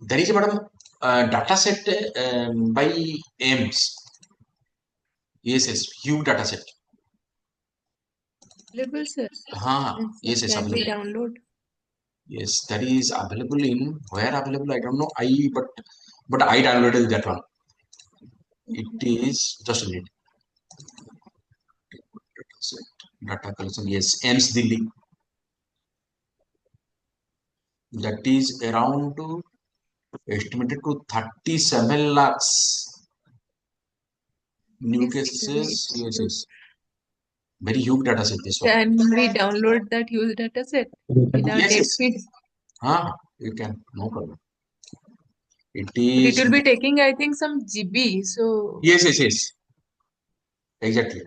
There is a madam data set by AIMS. Yes, huge data set. Available, sir. Yes, Can we available. download? Yes, that is available in where available. I don't know. But I downloaded that one. It is just a minute. Data collection. Yes, AIMS Delhi. That is around estimated to 37 lakhs new Yes, cases. great. Yes. Very huge data set. This one. Can we download that huge data set in our next Yes. speed? You can. No problem. It But it is. will be taking, I think, some GB. So Yes. Exactly.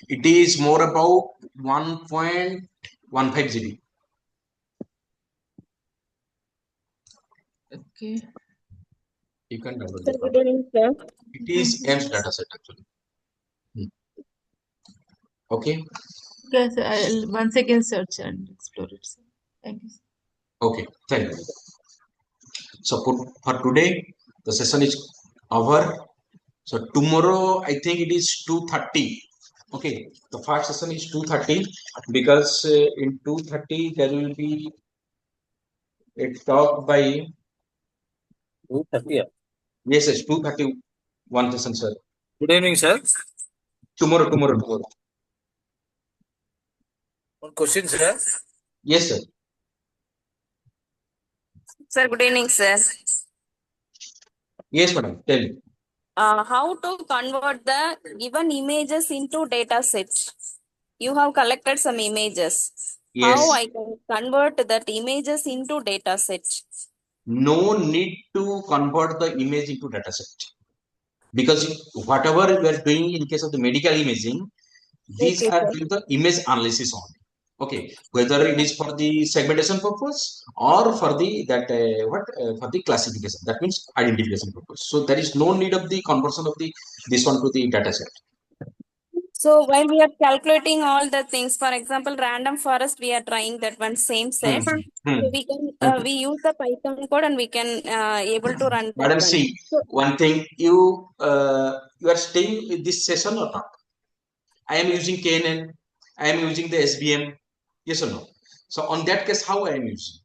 It is more about 1.15 GB. okay. You can download Sir, that one. good evening, sir. It is AIMS data set actually. Okay. Yes, I'll once again search and explore it. Sir. Thank you. Sir. Okay. Thank you. So for today, the session is over. So tomorrow, I think it is 2:30. Okay. The first session is 2:30 because in 2:30 there will be a talk by 2:30. yes, 2:30 one session, sir. Good evening, sir. Tomorrow. One question, sir. Yes, sir. Sir, good evening, sir. Yes, madam. Tell me. How to convert the given images into data sets? You have collected some images. How Yes. I can convert that images into data sets? No need to convert the image into data set because whatever we are doing in case of the medical imaging, these Okay, are sir. doing the image analysis only. Okay, whether it is for the segmentation purpose or for the for the classification, that means identification purpose. So there is no need of the conversion of the this one to the data set. So while we are calculating all the things, for example, random forest, we are trying that one same set. So we can we use the Python code and we can able to run that Madam, one. see So, one thing, you are staying with this session or not? I am using KNN, I am using the SBM, yes or no? So on that case, how I am using?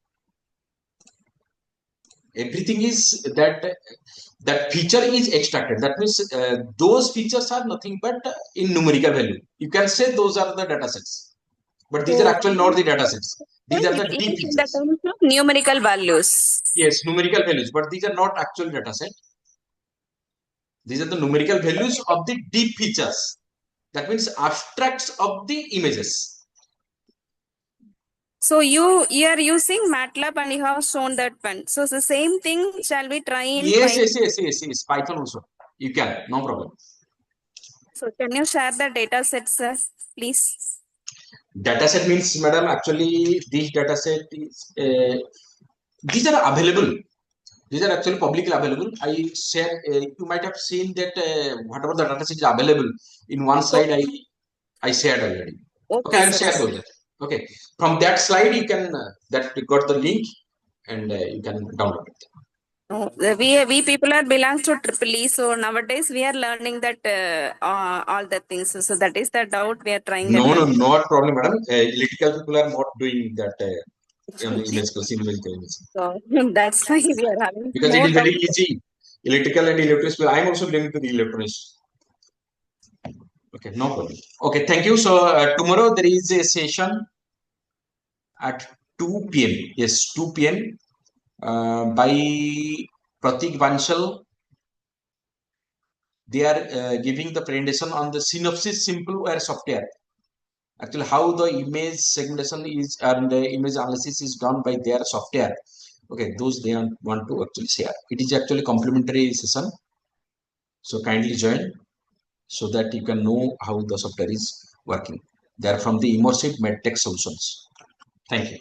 Everything is that feature is extracted. That means those features are nothing but in numerical value. You can say those are the data sets, but these are actually not the data sets. These are the it deep is in the features. terms of numerical values. Yes, numerical values, but these are not actual data set. These are the numerical values of the deep features. That means abstracts of the images. So you are using MATLAB and you have shown that one. So the same thing shall we try in Python? Yes. Python also. You can, no problem. So can you share the data sets, sir, please? Dataset means, madam, actually this dataset is these are available. These are actually publicly available. I share. You might have seen that whatever the dataset is available in one slide. I shared already. Okay, I have shared those. Okay, from that slide you can that you got the link and you can download it. No, we people are belongs to triple E, so nowadays we are learning that all the things. So that is the doubt we are trying that No, one. not problem, madam. Electrical people are not doing that image classing image. So that's why we are having Because it more is very doubt. easy. Electrical and electronics. I am also belonging to the electronics. Okay, no problem. Okay, thank you. So tomorrow there is a session at 2 p.m. Yes, 2 p.m. By Pratik Vanshal, they are giving the presentation on the synopsis simpleware software. Actually, how the image segmentation is and the image analysis is done by their software. Okay, those they want to actually share. It is actually complimentary session. So kindly join so that you can know how the software is working. They are from the Immersive MedTech Solutions. Thank you.